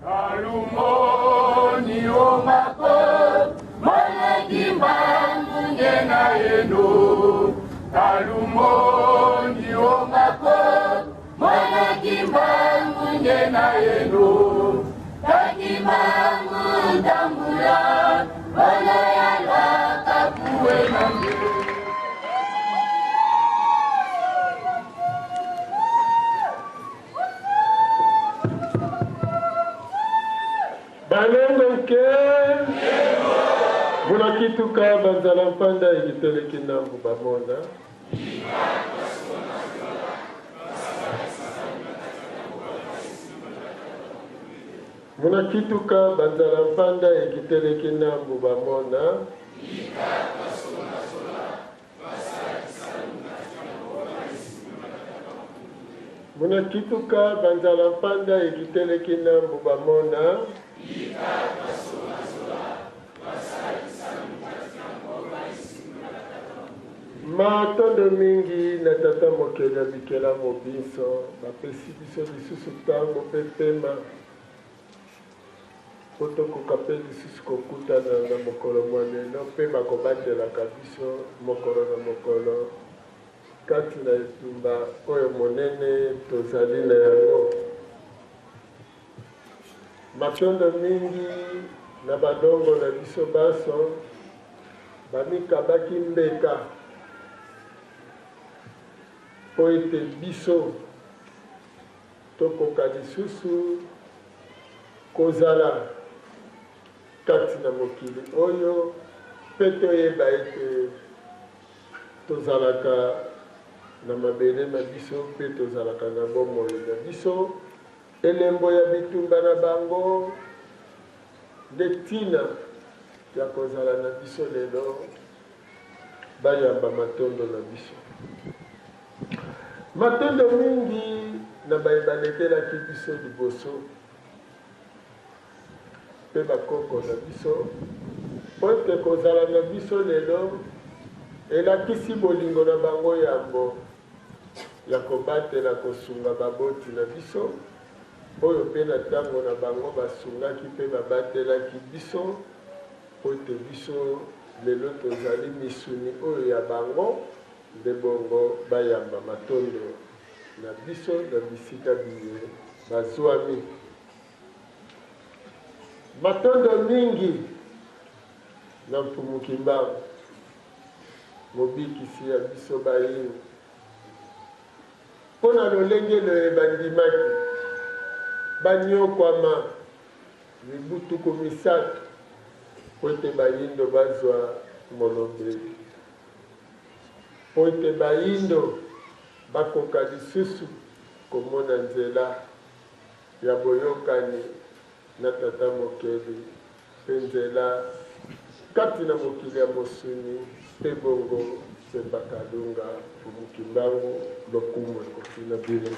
Kalumoni omako, Malagimbangu ngena yenu. Kalumoni omako, Malagimbangu ngena yenu. Takimbangu ndambula, Malayala kapuwe nange. Banengo ke Munakituka banzala mpanda ikiteleki nambu bamona Munakituka banzala mpanda ikiteleki nambu bamona Munakituka banzala mpanda ikiteleki nambu bamona Matondo mingi na tata mokela bikela mobiso bapesi biso lisusu tango pe pema po tokoka mpe lisusu kokutana na mokolo mwa lelo mpe bakobatelaka biso mokolo na mokolo kati na etumba oyo monene tozali na yango. Matondo mingi na badongo na biso baso bamikabaki mbeka po ete biso tokoka lisusu kozala kati na mokili oyo mpe toyeba ete tozalaka na mabele na biso mpe tozalaka na bomoi na biso. Elembo ya bitumba na bango nde ntina ya kozala na biso lelo bayamba matondo na biso. Matondo mingi na bayebalekelaki biso liboso mpe bakoko na biso po ete kozala na biso lelo elakisi bolingo na bango yambo ya kobatela kosunga baboti na biso oyo mpe na ntango na bango basungaki mpe babatelaki biso po ete biso lelo tozali misuni oyo ya bango nde bongo bayamba matondo na biso na bisika biye bazwami. Matondo mingi na mpumuki mbangu mobikisi ya biso bayini mpo na lolenge loye bandimaki banyokwama mibutuku misato po ete bayindo bazwa molombeli po ete bayindo bakoka lisusu komona nzela ya boyokani na tata mokeli mpe nzela kati na mokili ya mosuni mpe bongo mpe bakalunga mpumuki mbangu lokumu ekoki na bino.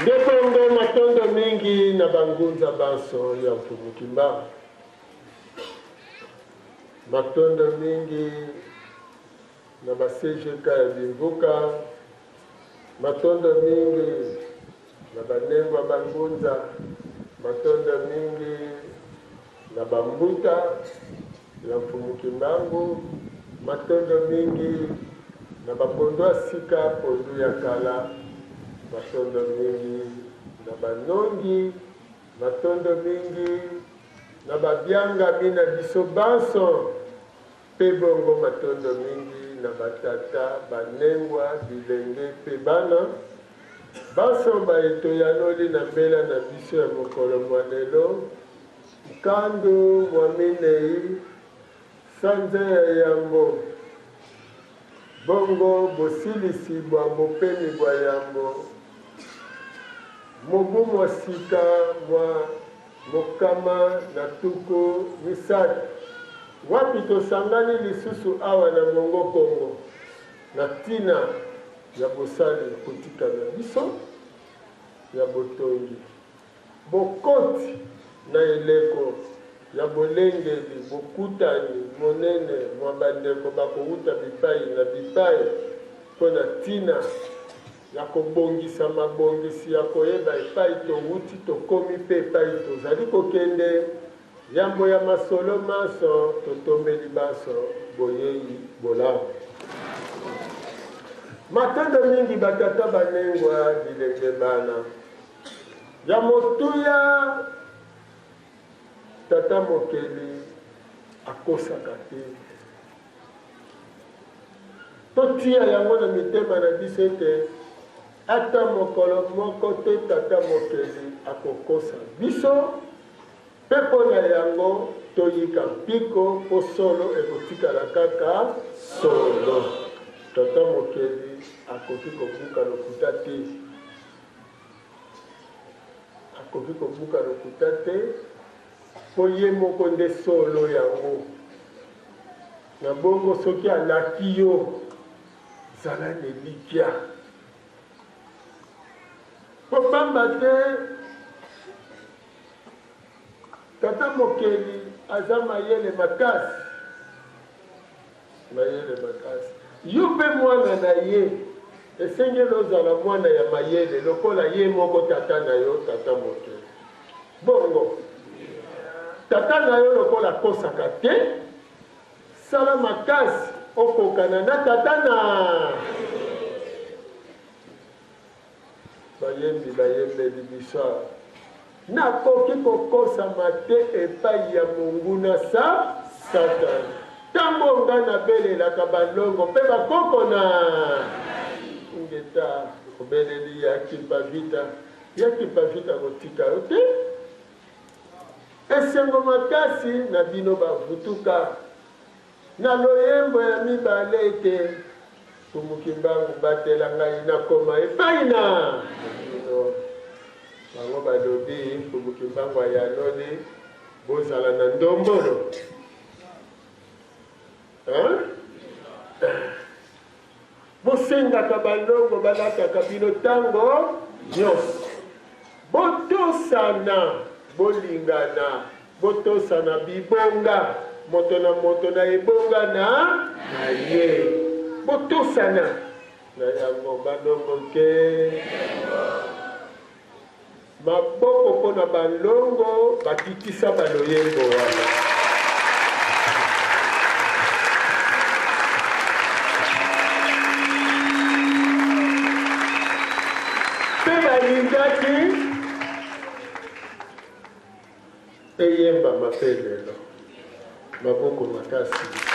Nde bongo matondo mingi na bangunza baso ya mpumuki mbangu, matondo mingi na basejeka ya bimbuka, matondo mingi na banengwa bangunza, matondo mingi na bambuta ya mpumuki mbangu, matondo mingi na bapondo sika pondu ya kala, matondo mingi na banongi, matondo mingi na babyanga bina biso baso pe bongo, matondo mingi na batata banengwa bilenge pe bana baso baetoyanoli na mbela na biso ya mokolo mwa lelo nkando mwa minei sanza ya yambo bongo bosilisi bwa mopemi bwa yambo mobu mwa sika mwa mokama na tuku misato wapi tosangani lisusu awa na mongo Kongo na tina ya bosali kotika na biso ya botongi bokoti na eleko ya bolengeli bokutani monene mwa bandeko bakouta bipai na bipai mpo na tina ya kobongisa mabongisi ya koyeba epai towuti tokomi mpe epai tozali kokende yambo ya masolo maso totombeli baso boyei bolamu matanda mingi batata banengwa bilenge bana ya motuya tata mokeli akosaka te totia yango na mitema na biso ete ata mokolo moko te tata mokeli akokosa biso mpe mpo na yango toyika mpiko mpo solo ekotikala kaka solo tata mokeli akoki kobuka lokuta te akoki kobuka lokuta te mpo ye moko nde solo yango na bongo soki alaki yo zala nelikya mpo pamba te tata mokeli aza mayele makasi yo mpe mwana na ye esengeli ozala mwana ya mayele lokola ye moko tata na yo tata mokeli bongo tata na yo lokola akosaka te sala makasi okokana na tata na bayembeli biso nakoki kokosama te epai ya monguna satani ntango nga nabelelaka balongo mpe bakoko na ngeta obeleli yakipavita kotika yo te esengo makasi na bino bavutuka na loyembo ya mibale ete tumuki mbangu batela ngai nakoma epai na bango balobi tumuki mbangu ayanoli bozala na ndombolo bosengaka balongo balataka bino ntango nyonso botosana bolingana botosana bibonga moto na moto na ebonga na ye botosana na yango balongo ke maboko mpo na balongo bakitisa baloyembo wana mpe balingaki eyemba mape lelo maboko makasi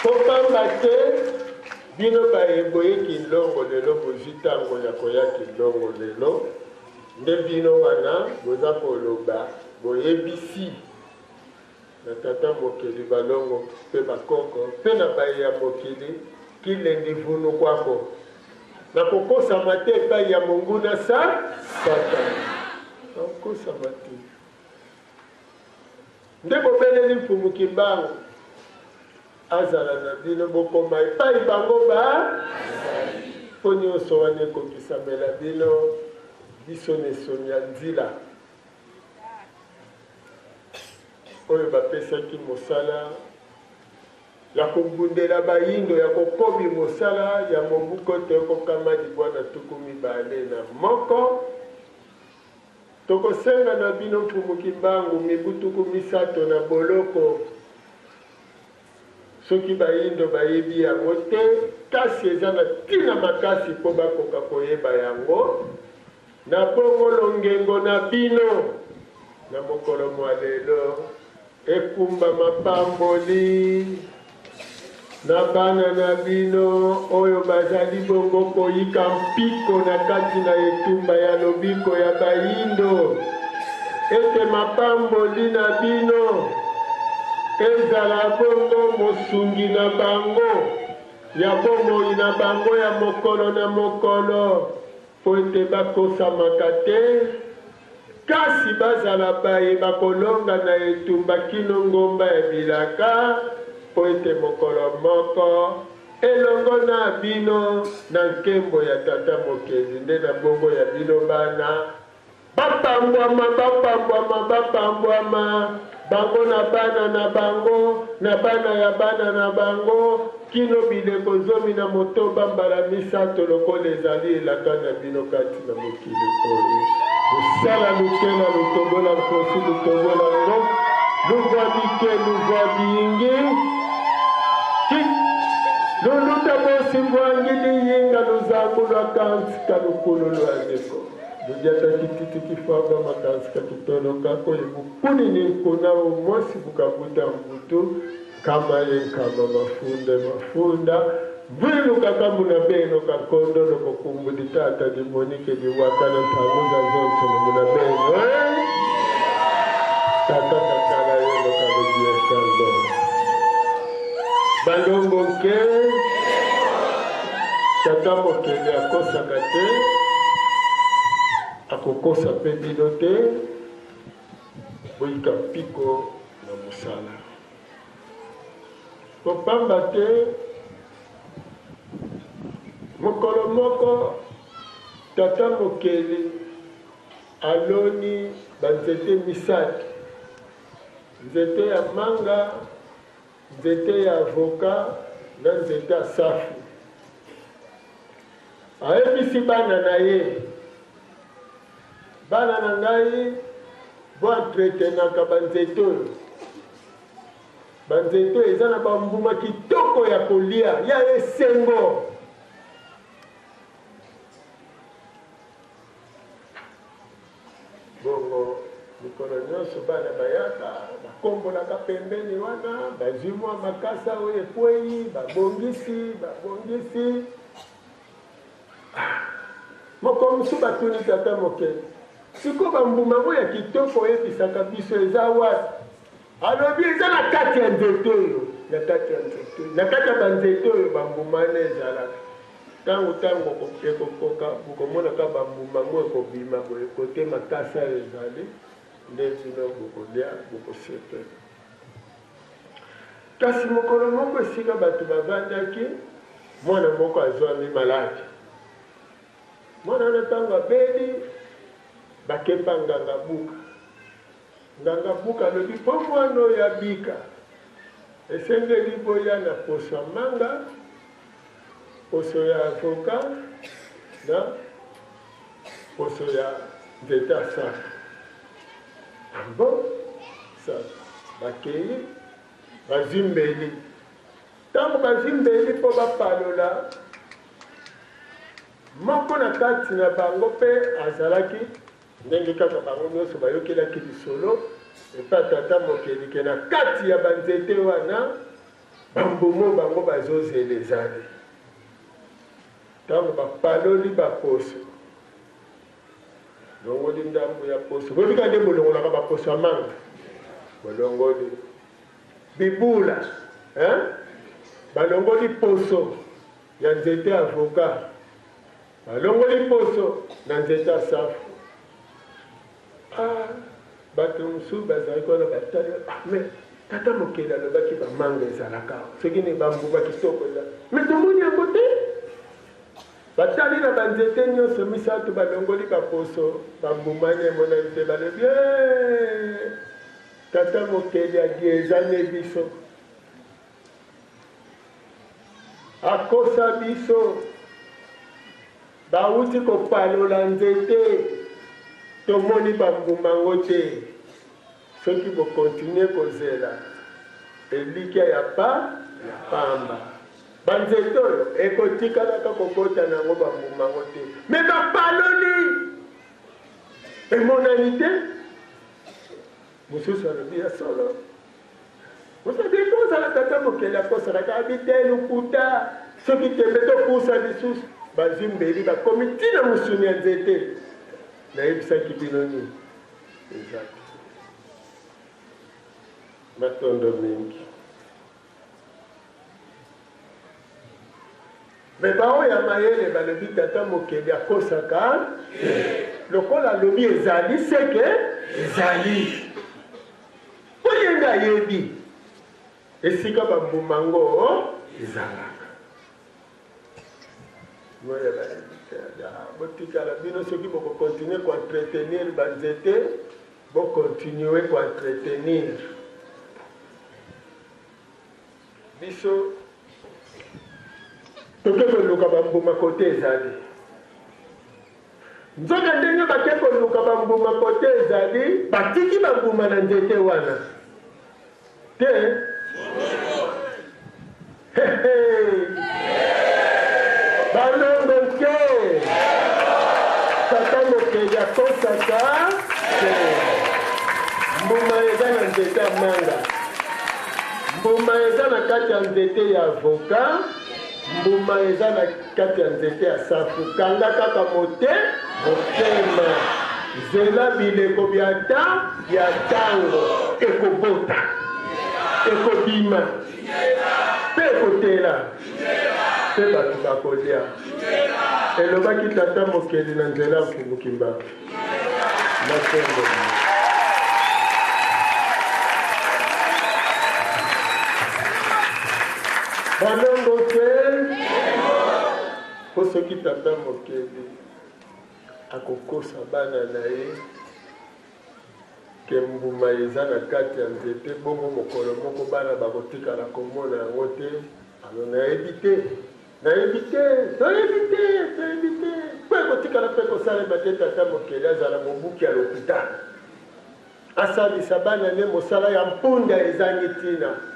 kopamba te bino boyeki ndongo lelo bozwi ntango ya koyaki ndongo lelo nde bino wana boza koloba boyebisi na tata mokeli balongo mpe bakoko mpe na baye ya mokili kilendi vunu kwako na kokosama te epai ya monguna satani nakokosama te nde bobeleli mfumuki mbangu azala na bino bokoma epai bango mpo nyonso wana ekokisamela bino biso nesoni ya nzila oyo bapesaki mosala ya kobundela bayindo ya kokobi mosala ya mobuko te kokama libwana 21 tokosenga na bino mfumuki mbangu mibu 3 na boloko soki bayindo bayebi yango te kasi eza na ntina makasi mpo bakoka koyeba yango na bongo longengo na bino na mokolo mwa lelo ekumba mapamboli na bana na bino oyo bazali bongo koyika mpiko na kati na etumba ya lobiko ya bayindo ete mapamboli na bino ezala bongo mosungi na bango ya bomoi na bango ya mokolo na mokolo po ete bakosamaka te kasi bazala bayeba kolonga na etumba kino ngomba ya bilaka po ete mokolo moko elongo na bino na nkembo ya tata mokeli nde na bongo ya bino bana bapambwama bango na bango na bana ya bana na bango kino bileko zomi na motoba mbala misato lokola ezali elaka na bino kati na mokili oyo osala lutela lutombola mposi lutombola ngo luvwa bike luvwa bingi luluta bosi mbwangili yinga luzangulwa kansika lukulu lwandeko ludiata kititi kifaba makansika kitolokako ebukuni ninkuna omosi bukabuta mbutu kama yenkama mafunda mwiluka kamuna beno kakondo lokokumbudi tata limonike liwakana ntanguza zonse nomuna beno tata kakala yeno kaludia kando balongo nke tata mokele akosaka te akokosa mpe bino te boyika mpiko na mosala kopamba te mokolo moko tata mokele aloni banzete misato nzete ya manga nzete ya avoka na nzete ya safu ayebisi bana na ye bana na ngai boentretenaka banzete oyo banzete oyo eza na bambuma kitoko ya kolia ya esengo bongo mikolo nyonso bana bayaka bakombolaka pembeni wana bazwi mwa makasa oyo ekwei babongisi moko mosu batuni tata mokele siko bambuma ngo ya kitoko oyebisaka biso eza wapi alobi eza na kati ya nzete oyo na kati ya banzete oyo bambuma ane ezalaka ntango ekokoka bokomonaka bambuma ngo ekobima boye kote makasa oyo ezali nde bino bokolia bokosepela kasi mokolo moko esika bato bavandaki mwana moko azwami maladi mwana wana ntango abeli bakepa nganga buka alobi mpo mwana oyo abika esengeli boya na poso ya manga poso ya avoka na poso ya nzete ya safu bon sa bakei bazimbeli ntango bazimbeli mpo bapalola moko na kati na bango mpe azalaki ndenge kaka bango nyonso bayokelaki lisolo epa tata mokelike na kati ya banzete wana bambumo bango bazozela ezali ntango bapaloli baposo longoli ndambo ya poso bobika nde bolongolaka baposo ya manga bolongoli bibula balongoli poso ya nzete ya avoka balongoli poso na nzete ya safu bato mosusu bazalaki wana batali me tata mokeli alobaki bamanga ezalaka soki ne bambuma kitoko eza me tomoni yango te batali na banzete nyonso misato balongoli baposo bambumani emonani te balobi tata mokeli adi eza ne biso akosa biso bauti kopalola nzete tomoni bambumango te soki bokontinue kozela elikya ya pamba banzete oyo ekotikalaka kokota nango bambumango te me bapaloli emonani te mosusu alobi ya solo mosabi kozala tata mokeli akosalaka abi te lukuta soki tembe topusa lisusu bazimbeli bakomi ntina mosuni ya nzete nayebisaki bino nini ezaki matondo mingi me baoyo ya mayele balobi tata mokeli akosaka lokola alobi ezali seke ezali oyo nde ayebi esika bambumango ezalaka moya botikala bino soki bokokontinue koentretenir banzete bokontinue koentretenir biso toke koluka bambuma kote ezali nzoka ndenge bake koluka bambuma kote ezali batiki bambuma na nzete wana te balongo ke tata mokeli akosaka te mbuma eza na nzete ya manga mbuma eza na kati ya nzete ya avoka mbuma eza na kati ya nzete ya safu kanga kaka motema zela bileko bya ta ya ntango ekobota ekobima mpe ekotela mpe bato bakolia elobaki tata mokeli na nzela ya mfumukimba masembo balongo te po soki tata mokeli akokosa bana na ye ke mbuma eza na kati ya nzete bongo mokolo moko bana bakotikala komona yango te alo nayebi te po ekotikala mpe kosalema te tata mokeli azala mobuki ya lopital asalisa bana ne mosala ya mpunda ezangi ntina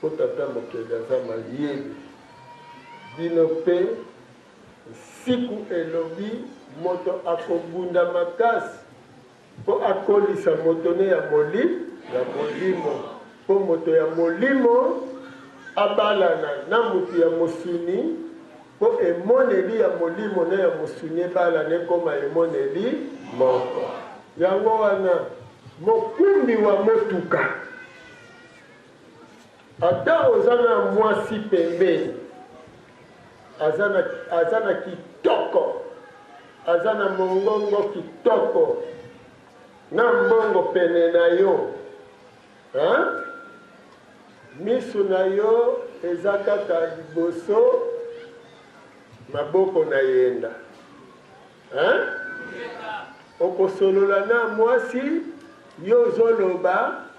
po tata mokeli aza mayele bino mpe siku elobi moto akobunda makasi po akolisa moto ne ya molimo po moto ya molimo abalana na moto ya mosuni po emoneli ya molimo na ya mosuni ebalana ekoma emoneli moko yango wana mokumbi wa motuka ata oza na mwasi pembeni aza na kitoko aza na mongongo kitoko na mbongo pene na yo miso na yo eza kaka liboso maboko na yenda okosolola na mwasi yo ozoloba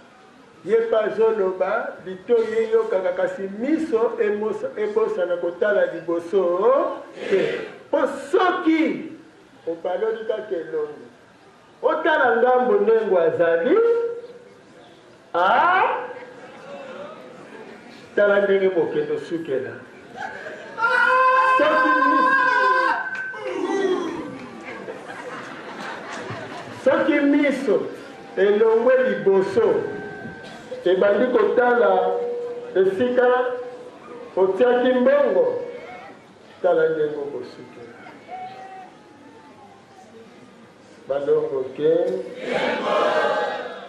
ye pa azoloba lito ye yokaka kasi miso ebosana kotala liboso te po soki obaloli kaka elongi otala ngambo ndengo azali tala ndenge mokendo sukela soki miso elongwe liboso ebandi kotala esika otiaki mbongo tala ndenge okosukela balongo ke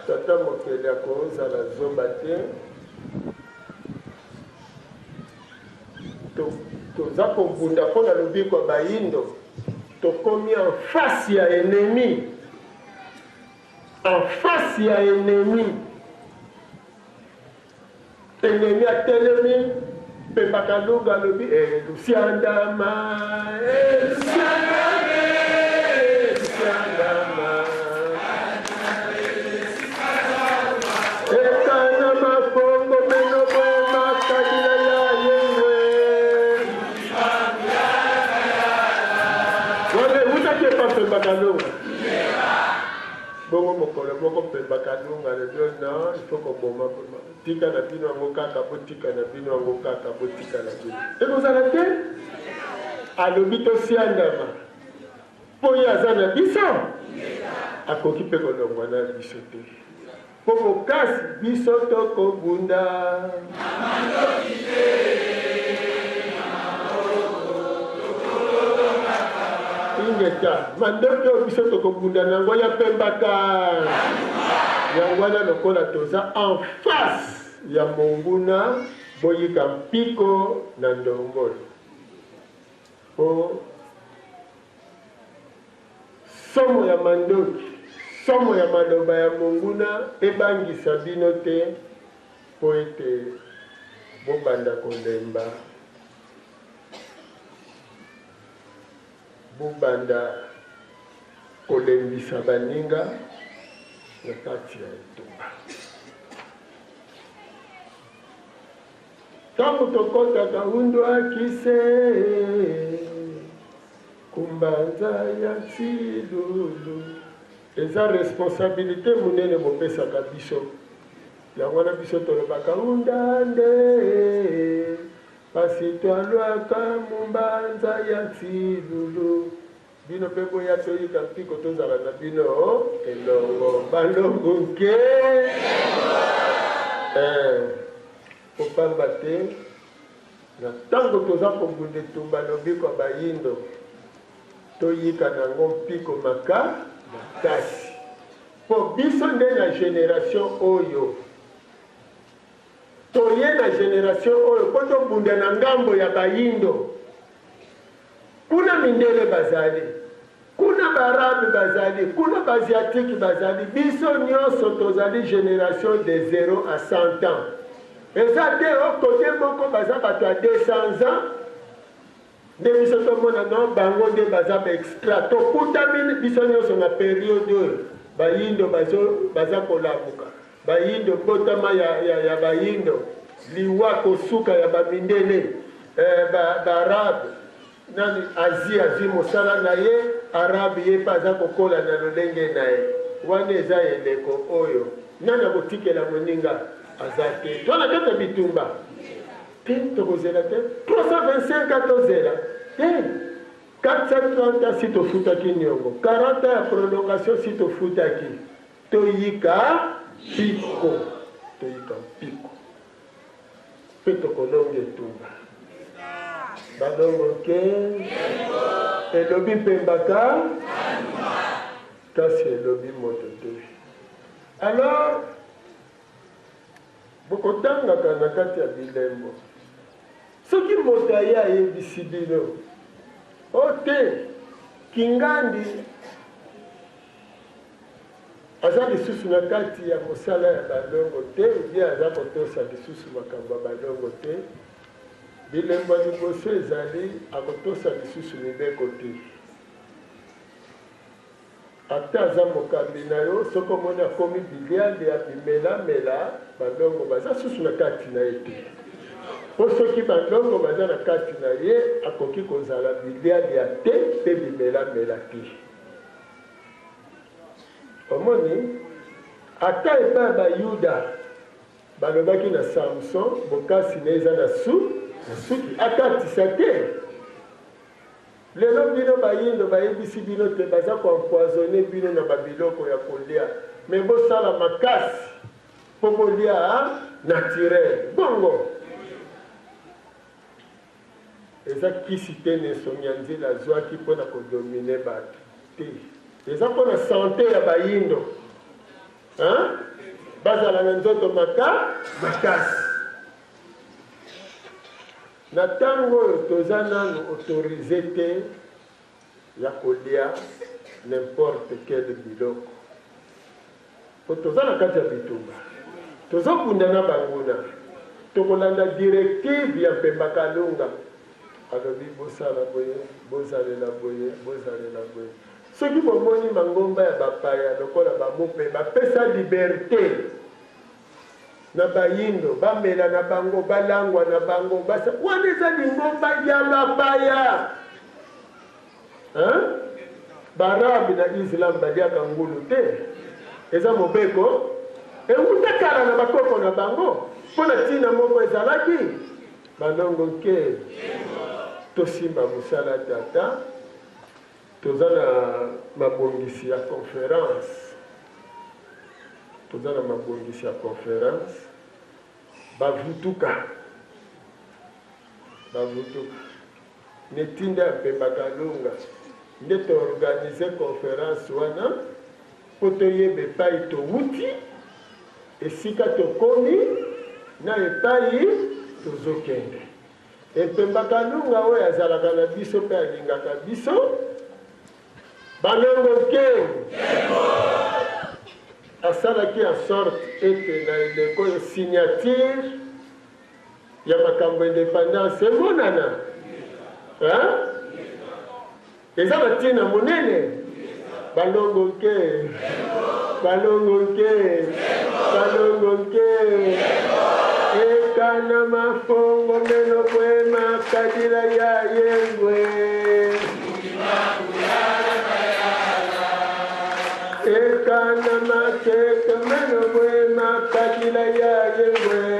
tata mokeli akozala zoba te toza kobunda mpo na lobiko ya bayindo tokomi en face ya ennemi ennemi atelemi mpe bakalunga alobi lusiandama ekana mafongo menobo makadila ya yengwe wane utaki epa mpe bakalunga bongo mokolo moko mpe bakalunga lebio non il faut koboma tika na bino yango kaka botika na bino yango kaka botika na bino ekozala te alobi tosiandama mpo ye aza na biso akoki mpe kolongwa na biso te mpo bokasi biso tokobunda ingeta mandoki oyo biso tokobunda nango ya pembaka yango wana lokola toza en face ya monguna boyika mpiko na ndongolo po somo ya mandoki somo ya maloba ya monguna ebangisa bino te po ete bobanda kolemba bobanda kolembisa baninga na kati ya etumba Tangu tokota kaundwa kise kumbanza ya tsilulu. Eza responsabilité munene mopesa kabiso. Yango na biso tolobaka undande pasi twalwaka mumbanza ya tsilulu. Bino pe boya toyika mpiko tozala na bino elongo balongo nke kopamba te na ntango toza kobunda etumba lobi kwa bayindo toyika nango mpiko makasi po biso nde na génération oyo toye na génération oyo po tobunda na ngambo ya bayindo. Kuna mindele bazali, kuna barabe bazali, kuna baasiatiki bazali, biso nyonso tozali génération de 0 à 100 ans. Eza te o kote moko baza bato ya 200 ans, nde biso tomona no bango nde baza ba extra. Tokutami biso nyonso na periode oyo bayindo baza kolamuka, bayindo mbotama ya bayindo, liwa kosuka ya bamindele, barabe nani Asie mosala na ye, arabe ye pa aza kokola na lolenge na ye. Wana eza eleko oyo nani akotikela moninga aza te. Twana kata bitumba te tokozela te 325 tozela te 430 si tofutaki niongo 40 ya prolongation si tofutaki toyika mpiko mpe tokolonga etumba balongo ke elobi mpembaka kasi elobi moto te. Alors bokotangaka na kati ya bilembo soki moto aye ayebisi bino o te kingandi aza lisusu na kati ya mosala ya balongo te ubie aza kotosa lisusu makambo ya balongo te, bilembo liboso ezali akotosa lisusu mibeko te. Ata aza mokambi na yo soko mona komi biliande ya bimelamela balongo baza susu na kati na ye te. Po soki balongo baza na kati na ye akoki kozala biliande ya te mpe bimelamela te. Omoni ata epai ya bayuda balobaki na Samson bokasi na eza na suki akatisa te. Lelo bino bayindo bayebisi bino te baza koempoisonne bino na babiloko ya kolia, me bosala makasi mpo bolia naturel bongo. Eza kisi te nesomi ya nzela azwaki mpona kodomine bato te, eza mpona sante ya bayindo bazala na nzoto makasi. Na ntango oyo toza nanu autorisé te ya kolia n'importe quel biloko, po toza na kati ya bitumba tozokunda na banguna tokolanda directive ya Mpemba Kalunga alobi bosala boye bozalela boye. Soki bomoni mangomba ya bapaya lokola bamope bapesa liberté na bayindo bamela na bango balangwa na bango basa wana eza lingomba ya bapaya. Barabi na Islam baliaka ngulu te, eza mobeko eutakala na bakoko na bango mpona ntina moko ezalaki balongo nke tosimba mosala tata. Toza na mabongisi ya conférence, bavutuka netinda ya Mpemba Kalunga nde toorganize conférence wana po toyeba epai towuti, esika tokomi na epai tozokende. Mpemba Kalunga oyo azalaka na biso mpe alingaka biso balongo ke asalaki en sorte ete na eleko ya signature ya makambo indépendance emonana eza na ntina monene. Balongo ke eka ekana mafongo meno kwema kadila ya yengwe ekana makeka meno kwema kadila ya yengwe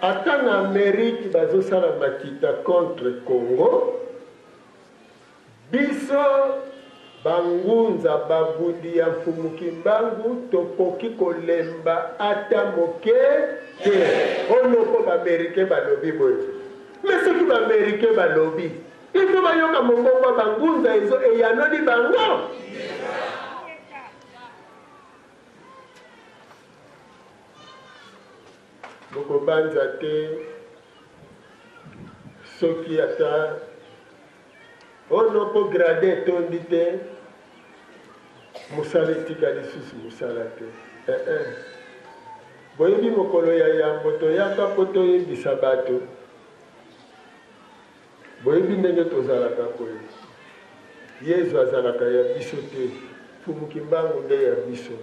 ata na Amérique bazosala makita contre Congo, biso bangunza babundi ya Mfumukimbangu tokoki kolemba ata moke te ono po b'Américain balobi boye. Mais soki b'Américain balobi ifo bayoka mongongo bangunza ezo eyanoli bango. Boko banza te soki ata ono po grade tondi te musala etika lisusu musala te. Boyebi mokolo ya yambo toyaka po toyebisa bato boyebi ndenge tozalaka koye. Yesu azalaka ya biso te, Mfumukimbangu nde ya biso.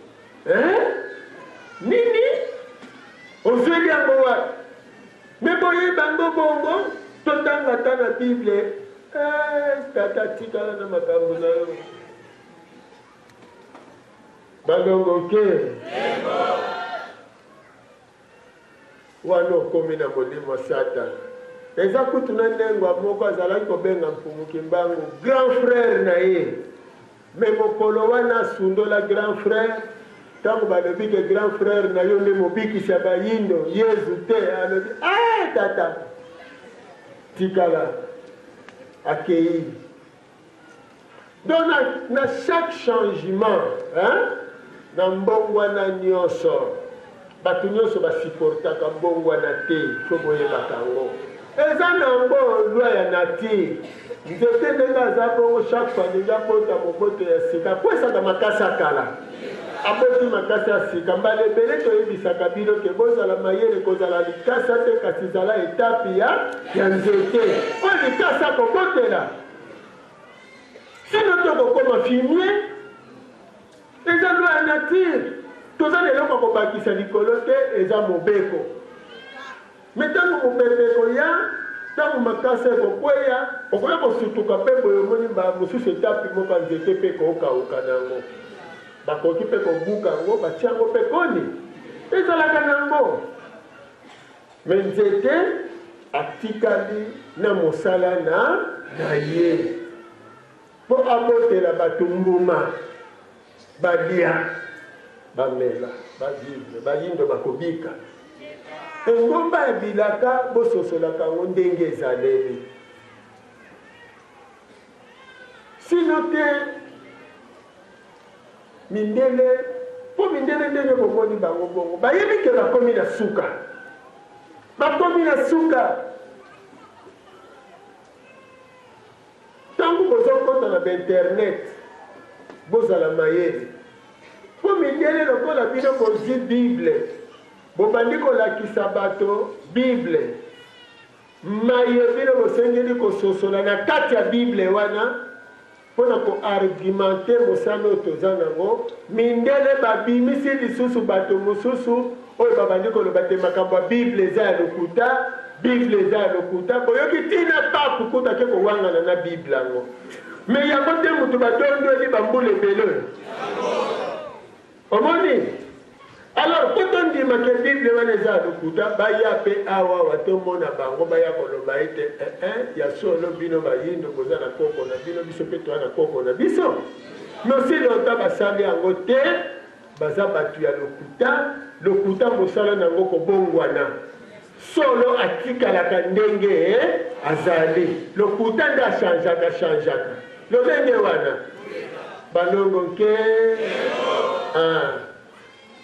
Nini? Ozweli yango wapi? Me boyebango bongo totanga ta na Bible. Tata tikala na makambo na yo. Balongo ke wano komi na molimo Satan. Eza kutu na ndengwa moko azalaki kobenga Mfumukimbangu grand frère na ye. Me mokolo wana sundola grand frère. Tango balobi ke grand frère na yo nde mobikisa bayindo Yesu te alobi tata tikala accueilli. Donc na chaque changement na mbongwana nyonso bato nyonso basupportaka mbongwana te fo boyebaka yango eza na mbo lwa ya nature nzete ndenge aza bongo chaque fois ndenge abota moboto ya sika po esaka makasi akala aboti makasi ya sika mbala ebele toyebisaka bino ke bozala mayele kozala likasa te kasi zala etape ya nzete oyo likasa kobotela sino tokokoma fumier eza lwa ya nature toza leloko kobakisa likolo te eza mobeko me ntango mobeko ya ntango makasi ekokweya okoya kosutuka mpe boye omoni mosusu etape moko ya nzete mpe kokauka nango bakoki mpe kobuka yango batia yango mpe koni ezalaka nango me nzete atikali na mosala na ye mpo abotela bato mbuma balia bamela bavivre bayindo bakobika engomba ya bilaka bososolaka yango ndenge ezaleli sino te mindele po mindele ndenge bomoni bango bongo bayebi ke bakomi na suka ntango bozokota na bainternet bozala mayele po mindele lokola bino bozi bible bobandi kolakisa bato bible maye bino bosengeli kososola na kati ya bible wana mpona koargumente mosala oyo toza nango mindele babimisi lisusu bato mosusu oyo babandi koloba te makambo ya bible eza ya lokuta boyoki ntina papu kuta ke kowangana na bible yango me yango te moto batondoli bambula ebele omoni alors po tondimaka bible wana eza ya lokuta baya mpe awawa tomona bango baya koloba ete ya solo bino bayindo boza na koko na bino biso mpe toza na koko na biso nosi lonta basali yango te baza bato ya lokuta mosala nango kobongwana solo atikalaka ndenge azali lokuta nde achangeaka lolenge wana balongo nke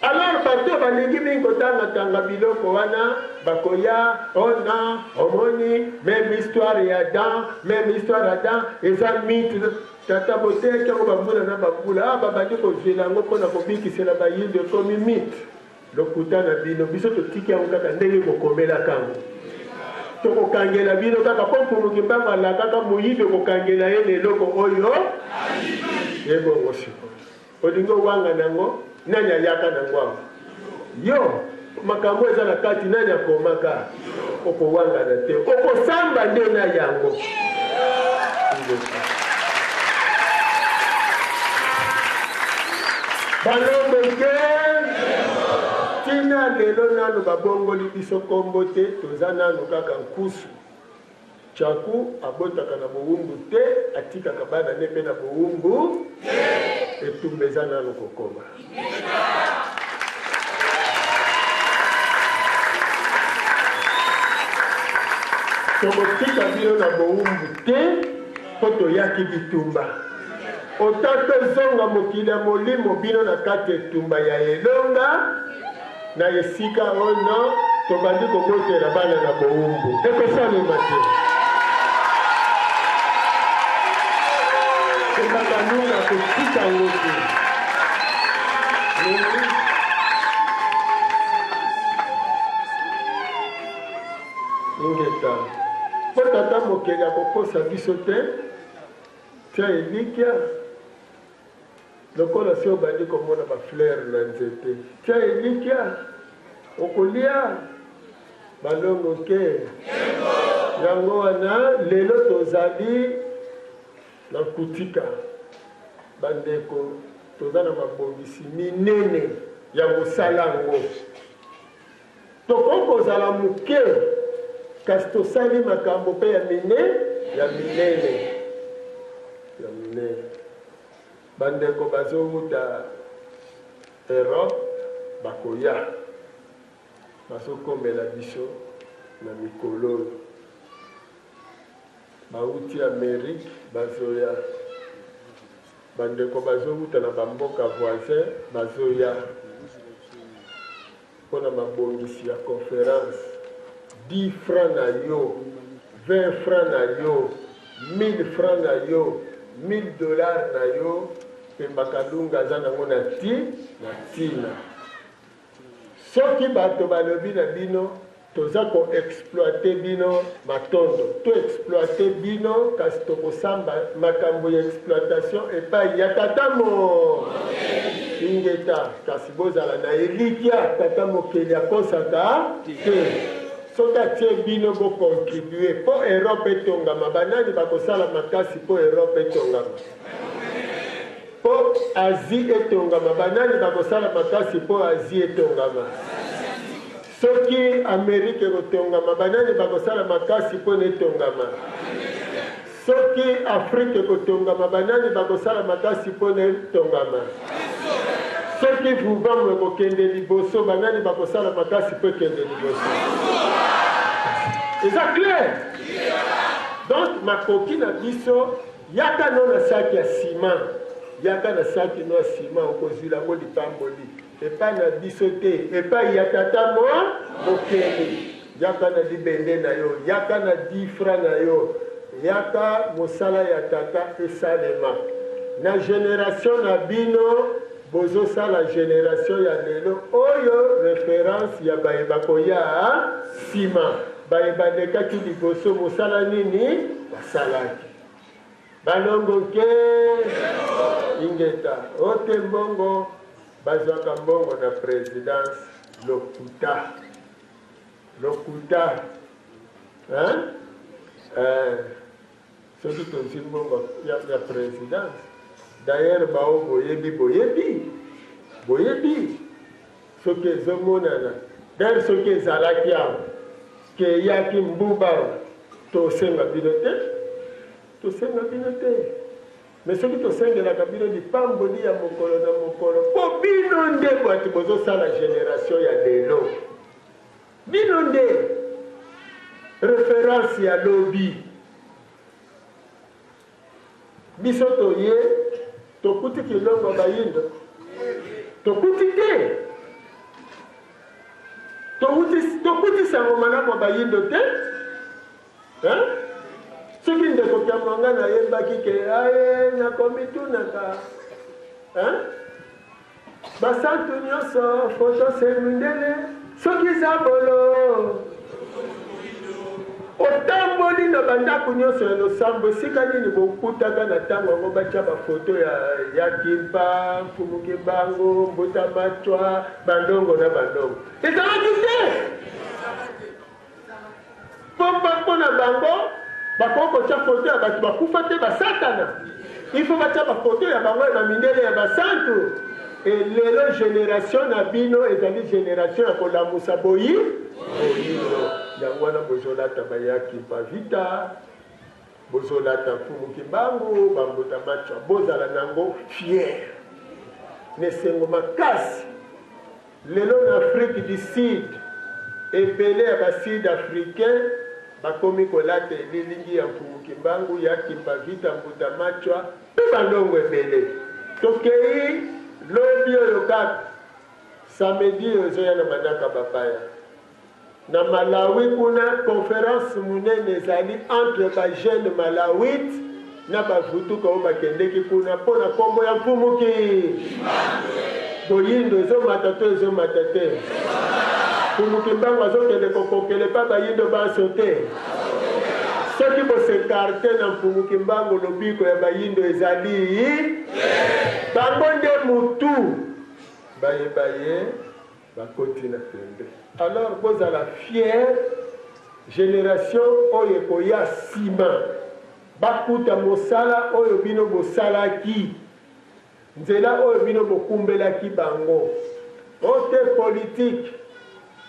alors bato balingi mingi kotangatanga biloko wana bakoya ona omoni même histoire ya Adam eza mythe tata bote kango bambula na bambula babandi kozela yango mpona kobikisela bayindo ekomi mite lokuta na bino biso totiki yango kaka ndenge kokomelaka yango tokokangela bino kaka mpo mpumuki mbangala kaka moyibi okokangela ye na eloko oyo yebongo sikoyo olingi owanga nango nani ayaka nango awa yo makambo eza na kati nani akomaka okowangana te okosamba nde na yango balomeke tina lelo nano babongoli biso kombo te toza nano kaka nkusu chaku abotaka na bowumbu te atikaka bana ne mpe na bowumbu etumba eza nano kokoma tokotika bino na bowumbu te mpo toyaki bitumba ota tozonga mokili ya molimo bino na kati etumba ya elonga na esika ono tobandi kobotela bana na bowumbu ekosalema te tobakanunga kotika ngo te ingeta mpo tata mokili akokosa biso te tia elikya lokola si obandi komona bafleur na nzete tia elikya okolia balongo ke yango wana lelo tozali na kutika bandeko toza na mabongisi minene ya mosala yango tokokozala moke kasi tosali makambo mpe ya minene bandeko bazowuta Europe bakoya bazokomela biso na mikolo bauti Amérique bazoya bandeko bazowuta na bamboka voisin bazoya mpona mabongisi ya conférence 10 francs na yo 20 francs na yo 1000 francs na yo $1000 na yo mpe bakalunga aza nango na tina soki bato balobi na bino toza koexploite bino matondo toexploite bino kasi tokosamba makambo ya exploitation epai ya tatamo ingeta kasi bozala na elikya tata mokeli akosaka te soki atie bino bocontribue mpo Europe etongama banani bakosala makasi mpo Europe etongama mpo Asie etongama banani bakosala makasi mpo Asie etongama soki Amerike ekotongama banani bakosala makasi mpo netongama soki Afrique ekotongama banani bakosala makasi mpo netongama soki vuvamu ekokende liboso banani bakosala makasi mpo ekende liboso eza clair donc makoki na biso yaka no na saki ya sima yaka na saki no ya sima okozwila ngo lipamboli epai na biso te epai ya tata mokeli yaka na libende na yo yaka na 10 francs na yo yaka mosala ya tata esalema na génération na bino bozosala génération ya lelo oyo référence ya bayeba koya sima bayeba lekaki liboso mosala nini basalaki balongo ke ingeta ote mbongo bazwaka mbongo na présidence lokuta soki tozwi mbongo ya présidence d'ailleurs bao boyebi soki ezomonana d'ailleurs soki ezalaki awa ke eyaki mbuba tosenga bino te mais soki tosengelaka bino lipamboli ya mokolo na mokolo mpo bino nde bato bozosala génération ya lelo bino nde référence ya lobi biso toye tokuti kilongo bayindo tokuti te tokuti sango malamu bayindo te soki ndeko Kiamwanga nayebaki ke aye nakomi tunaka basantu nyonso foto semundele soki eza bolo otamboli na bandako nyonso ya losambo esika nini bokutaka na ntango yango batya bafoto ya Kimpa, Mfumu Kimbangu, Mbuta Machwa, bandongo na bandongo ezalaki te mpo na bango bakoko kotya foto ya bato bakufa te basatana ifo batya bafoto ya bango na mindele ya basantu elelo génération na bino ezali génération ya kolamusa boyino yango wana bozolata baya Kimpa Vita bozolata Mfumu Kimbangu Bambuta Machwa bozala nango fier nesengo makasi lelo na Afrique du Sud ebele ya basud africain bakomi kolata elilingi ya Mfumu Kimbangu ya Kimpa Vita Mbuta Machwa mpe bandongo ebele tokei lobi oyo kaka samedi oyo ezoya na Manaka Bapaya na Malawi kuna conférence munene ezali entre bajeune malawite na bavutuka oyo bakendeki kuna mpo na nkombo ya Mfumu boyindo ezomata to ezomata te Mfumu Kimbangu azokende kokokele pa bayindo baso te soki bosekarte na Mfumu Kimbangu lobiko ya bayindo ezali bango nde mutu baye bakoti na pembe alors bozala fier génération oyo ekoya nsima bakuta mosala oyo bino bosalaki nzela oyo bino bokumbelaki bango ote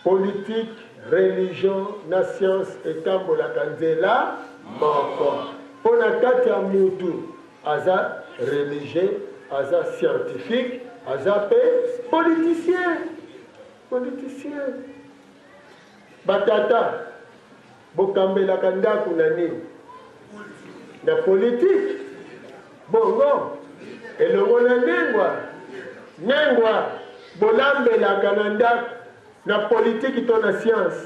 politique religion na science etambolaka nzela moko mpo na kati ya mutu aza religieux aza scientifique aza pe politicien batata bokambelaka ndako na nini na politique bongo elongo na nengwa bolambelaka na ndako na politique to na science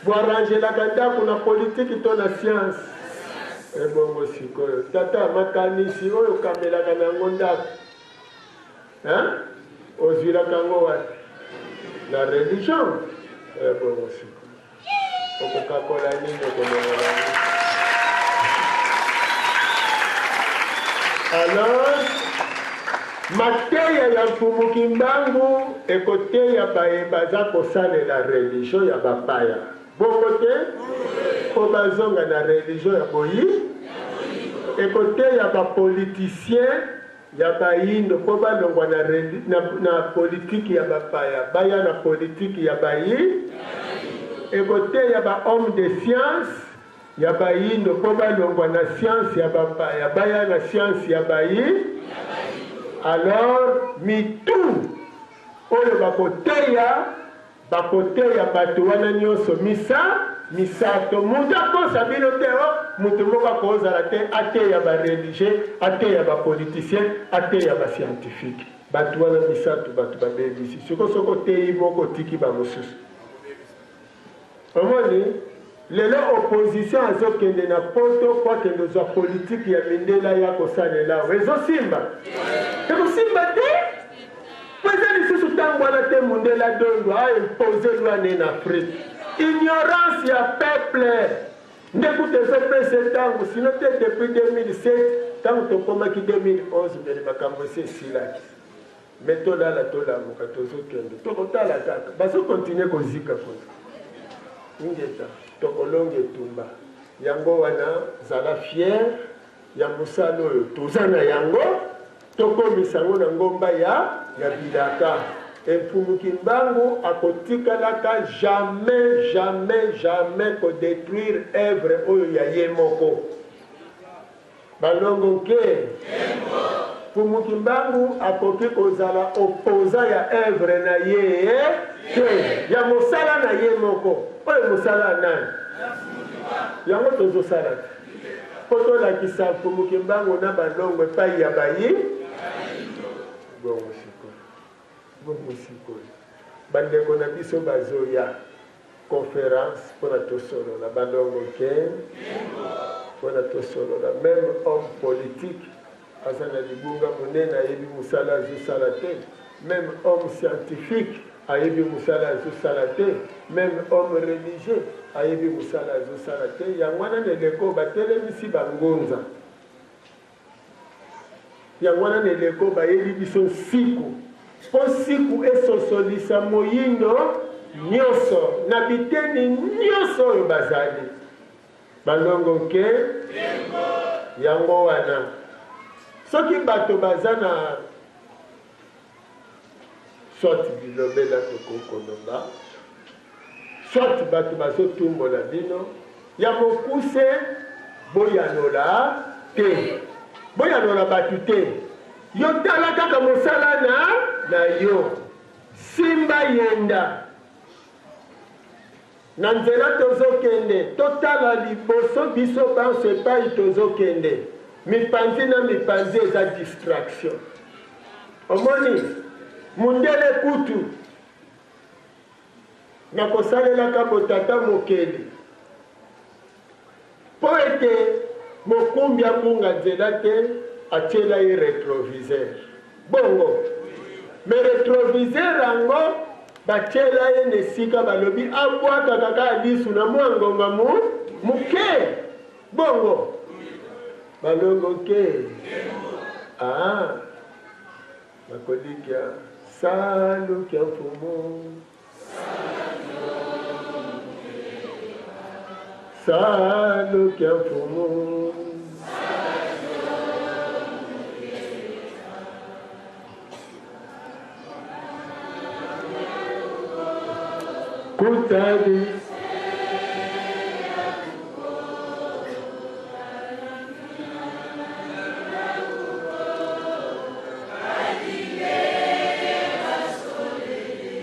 boarrangelaka ndako na politique to na science ebongo sikoyo tata makanisi oyo okambelaka nango ndako ozwilaka ngo wapi na religion ebongo sikoyo okokakola nini okolongola nini alors mateya ya Mfumu Kimbangu ekoteya baye baza kosalela religion ya bapaya bongo te po bazonga na religion ya boyi ekoteya bapoliticien ya bayindo po balongwa na politiki ya bapaya baya na politiki ya bayi ekoteya bahomme de science ya bayindo po balongwa na science ya bapaya baya na science ya bayi alors mitu oyo bakoteya bato wana nyonso misato mutu akosa bino te mutu moko akozala te ateya bareligieux ateya bapoliticien ateya bascientifique bato wana misato bato babebisi soko oteyi moko otiki bamosusu omoni lelo opposition azokende na poto po akende ozwa politike ya mindela ya kosalela awo ezosimba ekosimba te po eza lisusu ntango wana te mundela dondo aimpose lwane na afrique ignorance ya peuple nde kuta ezopesa ntango sino te depuis 2007 ntango tokomaki 2011 mbele makambo esi esilaki me tolala tolamuka tozokende tokotala kaka bazokontinue kozika kuna ingeta tokolonga etumba yango wana zala fier ya mosala oyo toza na yango tokomisa yango na ngomba ya bilaka Mfumu Kimbangu akotikalaka jamais kodétruire œuvre oyo ya ye moko balongo nke Mfumu Kimbangu akoki kozala opposa ya œuvre na ye te ya mosala na ye moko oyo mosala nani yango tozosala po tolakisa Mfumu Kimbangu na balongo epai ya bayi bongo sikoyo bandeko na biso bazoya conférence mpona tosolola balongo ke Voilà tout solo là. Même homme politique, Azana Libunga Monena Yebi Moussala Zosalate, même homme scientifique, Ayebi Moussala Zosalate, même homme religieux, Ayebi Moussala Zosalate, Yangwana Neleko Batele Misi Bangonza. Yangwana Neleko Bayebi Bison Siku. Po Siku Esosolisa Moyindo, Nyoso, Nabiteni Nyoso Yobazali. Balongo ke yango wana soki bato bazana soit bilobela tokokonoba soit bato bazotumbola bino ya mokuse boyanola te boyanola bato te yo tala kaka mosala na yo simba yenda na nzela tozokende totala liboso biso banso epai tozokende mipanzi na mipanzi eza distraction omoni mundele kutu na kosalelaka botata mokeli mpo ete mokumbi akunga nzela te atiela ye retroviseur bongo me retroviseur yango batiela ye nesika balobi abwaka kaka lisu na mwa ngonga muke bongo balongo ke bakolikia salukia mfumu salukia mfumu kutadi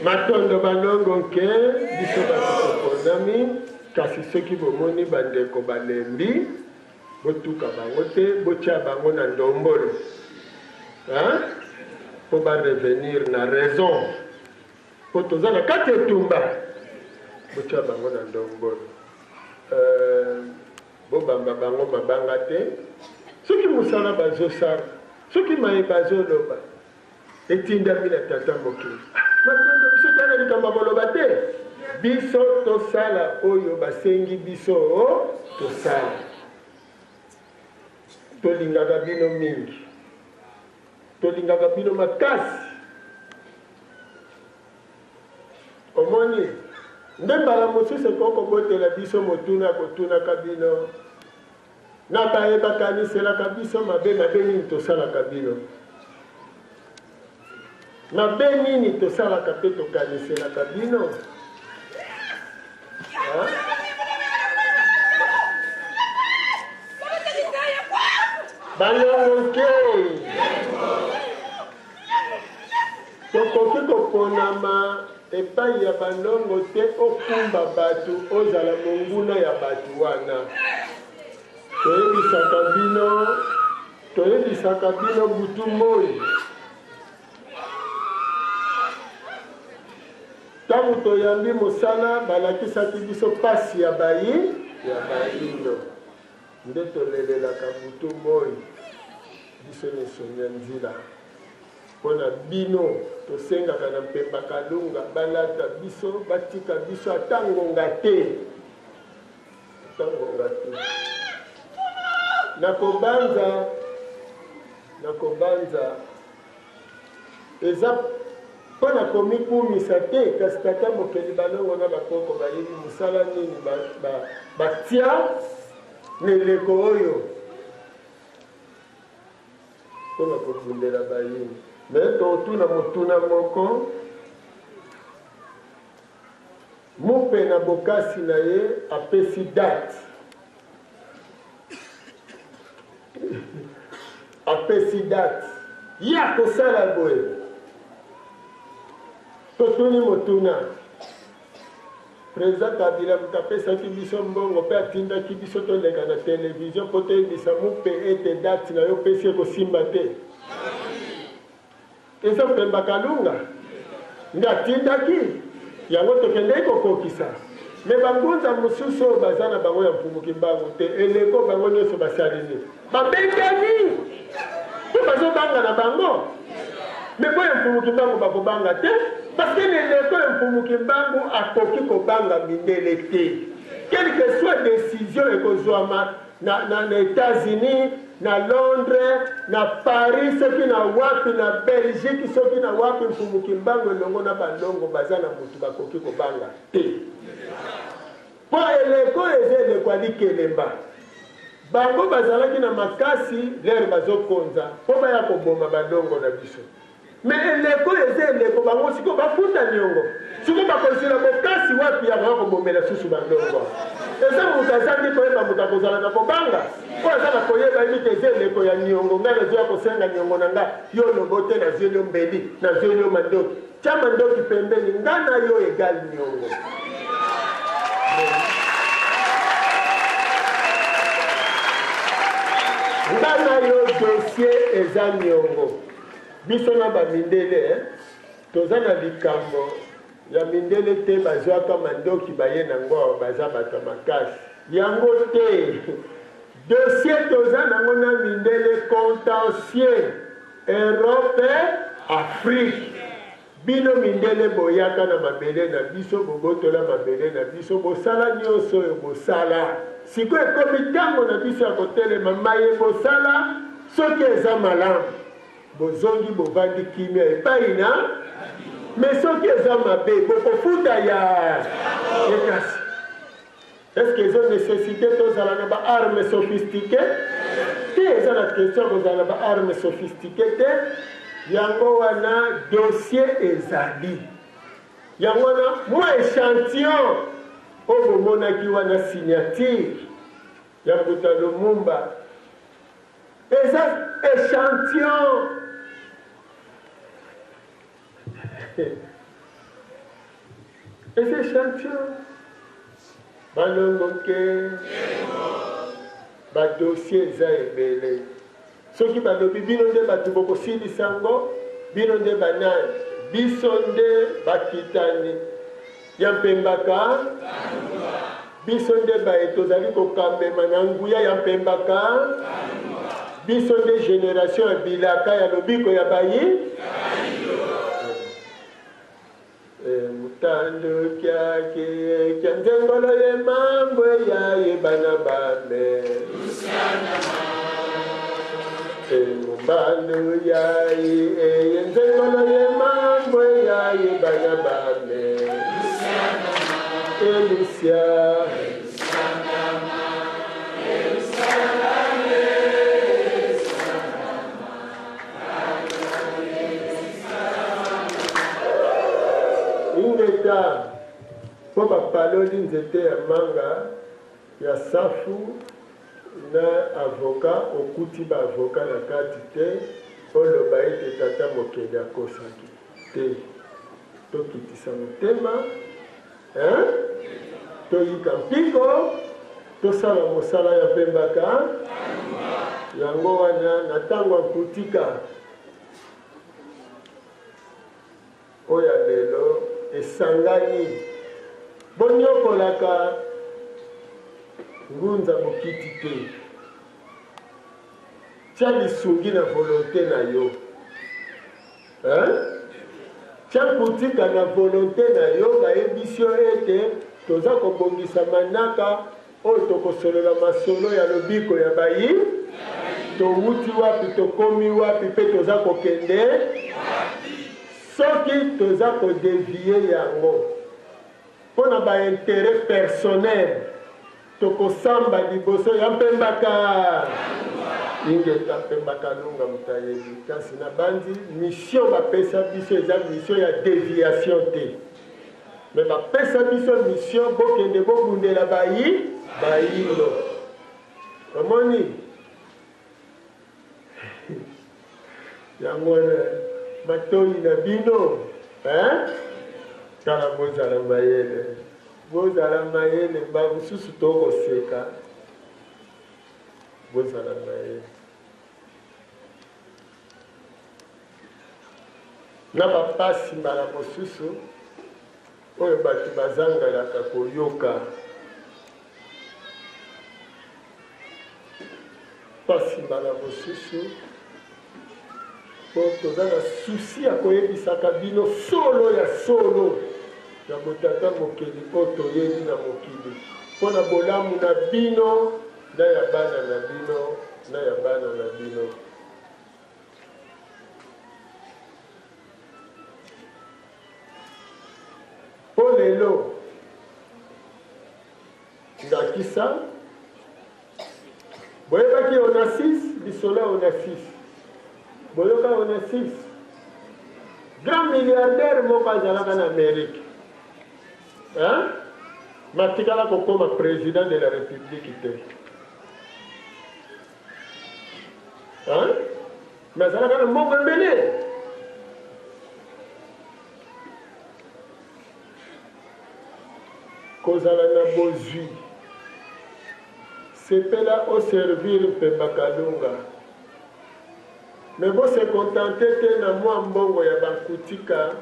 matondo balongo nke biso batokoponami kasi soki bomoni bandeko balembi botuka bango te botia bango na ndombolo po barevenir na raison po toza na kati etumba botia bango na ndombolo bobamba bango mabanga te soki mosala bazosala soki maye bazoloba etindami na tata mokili matondo biso tana likambo boloba te biso tosala oyo basengi biso tosala tolingaka bino mingi tolingaka bino makasi omoni nde mbala mosusu ekokobotela biso motuna kotunaka bino na bayebakaniselaka biso mabe nini tosalaka bino mabe nini tosalaka mpe tokaniselaka bino balongoke tokoki koponama epai ya balongo te okumba bato ozala monguna ya bato wana toyebisaka bino butu moi ntango toyambi mosala balakisaki biso pasi ya bayindo nde tolelelaka butu moi biso nesonya nzila mpona bino tosengaka na mpemba kalunga balata biso batika biso ata ngonga te nakobanza eza mpona komikumisa te kasi tata mokeli balongo na bakoko bayebi mosala nini batia neleko oyo mpona kobundela bayini me totuna motuna moko mupe na bokasi na ye apesi date ye akosala boye totuni motuna président Kabila mutapesaki biso mbongo mpe atindaki biso toleka na televizio mpo toyebisa mupe ete date na yo pesi ekosimba te eza mpemba kalunga nde atindaki yango tokendeki kokokisa me bangunza mosusu oyo baza na bango ya mpumuki mbangu te eleko bango nyonso basali nini babengani mpo bazobanga na bango me po ya mpumuki mbangu bakobanga te parce que eleko ya mpumuki mbangu akoki kobanga mindele te quelque soit décision ekozwama na États-Unis na Londres na Paris soki na wapi na Belgique soki na wapi mpumuki mbangu elongo na balongo baza na motu bakoki kobanga te po eleko eza eleko alikelemba bango bazalaki na makasi lere bazokonza mpo baya koboma balongo na biso me eleko eza eleko bango siko bafuta niongo siko bakozela bokasi wapi ya baya kobomela susu balongo eza moto azandi koyeba moto akozalaka kobanga po aza na koyeba ebike eza eleko ya niongo ngai nazoya kosenga niongo na ngai yo lobo te nazweli yo mbeli nazweli yo mandoki tya mandoki pembeni ngai na yo egali niongo ngai na yo dossier eza niongo biso na bamindele toza na likambo ya mindele te bazwaka mandoki baye nango baza bato makasi yango te dossier toza nango na mindele contentieux Europe Afrique bino mindele boyaka na mabele na biso bobotola mabele na biso bosala nyonso oyo bosala sikoyo ekomi ntango na biso ya kotelema maye bosala soki eza malamu bozongi bovandi kimia epai na me soki eza mabe bokofuta ya ekasi estce eza nécessité tozala na baarme sophistiqué te eza na question kozala na baarme sophistiqué te yango wana dossier ezali yango wana mwa échantillon oyo bomonaki wana signature ya mbuta lumumba eza échantillon eza échantillon balongo ke badossier eza ebele soki balobi bino nde bato bokosilisa ngo bino nde banani biso nde bakitani ya mpembaka biso nde baye tozali kokamema na nguya ya mpembaka biso nde génération ya bilaka ya lobiko ya bayi mutando kyake kya nzengolo ye mambo ya yebana bame mumbando ya nzengolo ye mambo ya yebana bame Lucia ingeta po bapaloli nzete ya manga ya safu na avoka okuti baavoka na kati te oloba ete tata mokili akosaki te tokitisa motema toyika mpiko tosala mosala ya pembaka yango wana na ntango ya kutika oyo ya lelo esangani bonyokolaka ngunza mokiti te tia lisungi na volonté na yo tia kutika na volonté na yo bayebisi yo ete toza kobongisa manaka oyo tokosolola masolo ya lobiko ya bayi towuti wapi tokomi wapi mpe toza kokende soki toza kodevie yango mpo na baintere personnel tokosamba liboso ya mpembaka ingeta mpembaka lunga mutayebi kasi na bandi mission bapesa biso eza mission ya déviation te me bapesa biso mission bokende bobundela bayindo omoni yango wana matoi na bino kala bozala mayele bamosusu tokoseka bozala mayele na bapasi mbala mosusu oyo bato bazangalaka koyoka pasi mbala mosusu po toza na susi ya koyebisaka bino solo ya solo ya botata mokili oyo toyebi na mokili mpo na bolamu na bino na ya bana na bino na ya bana na bino. Po lelo ndakisa boyebaki Onassis bisola Onassis boyoka Onassis grand milliardaire moko azalaka na Amérique matikala kokoma président de la République te mais azalaka na mbongo ebele. Kozala na bozwi sepela o servir mpe bakalunga me bose kontante te na mwa mbongo ya bankutika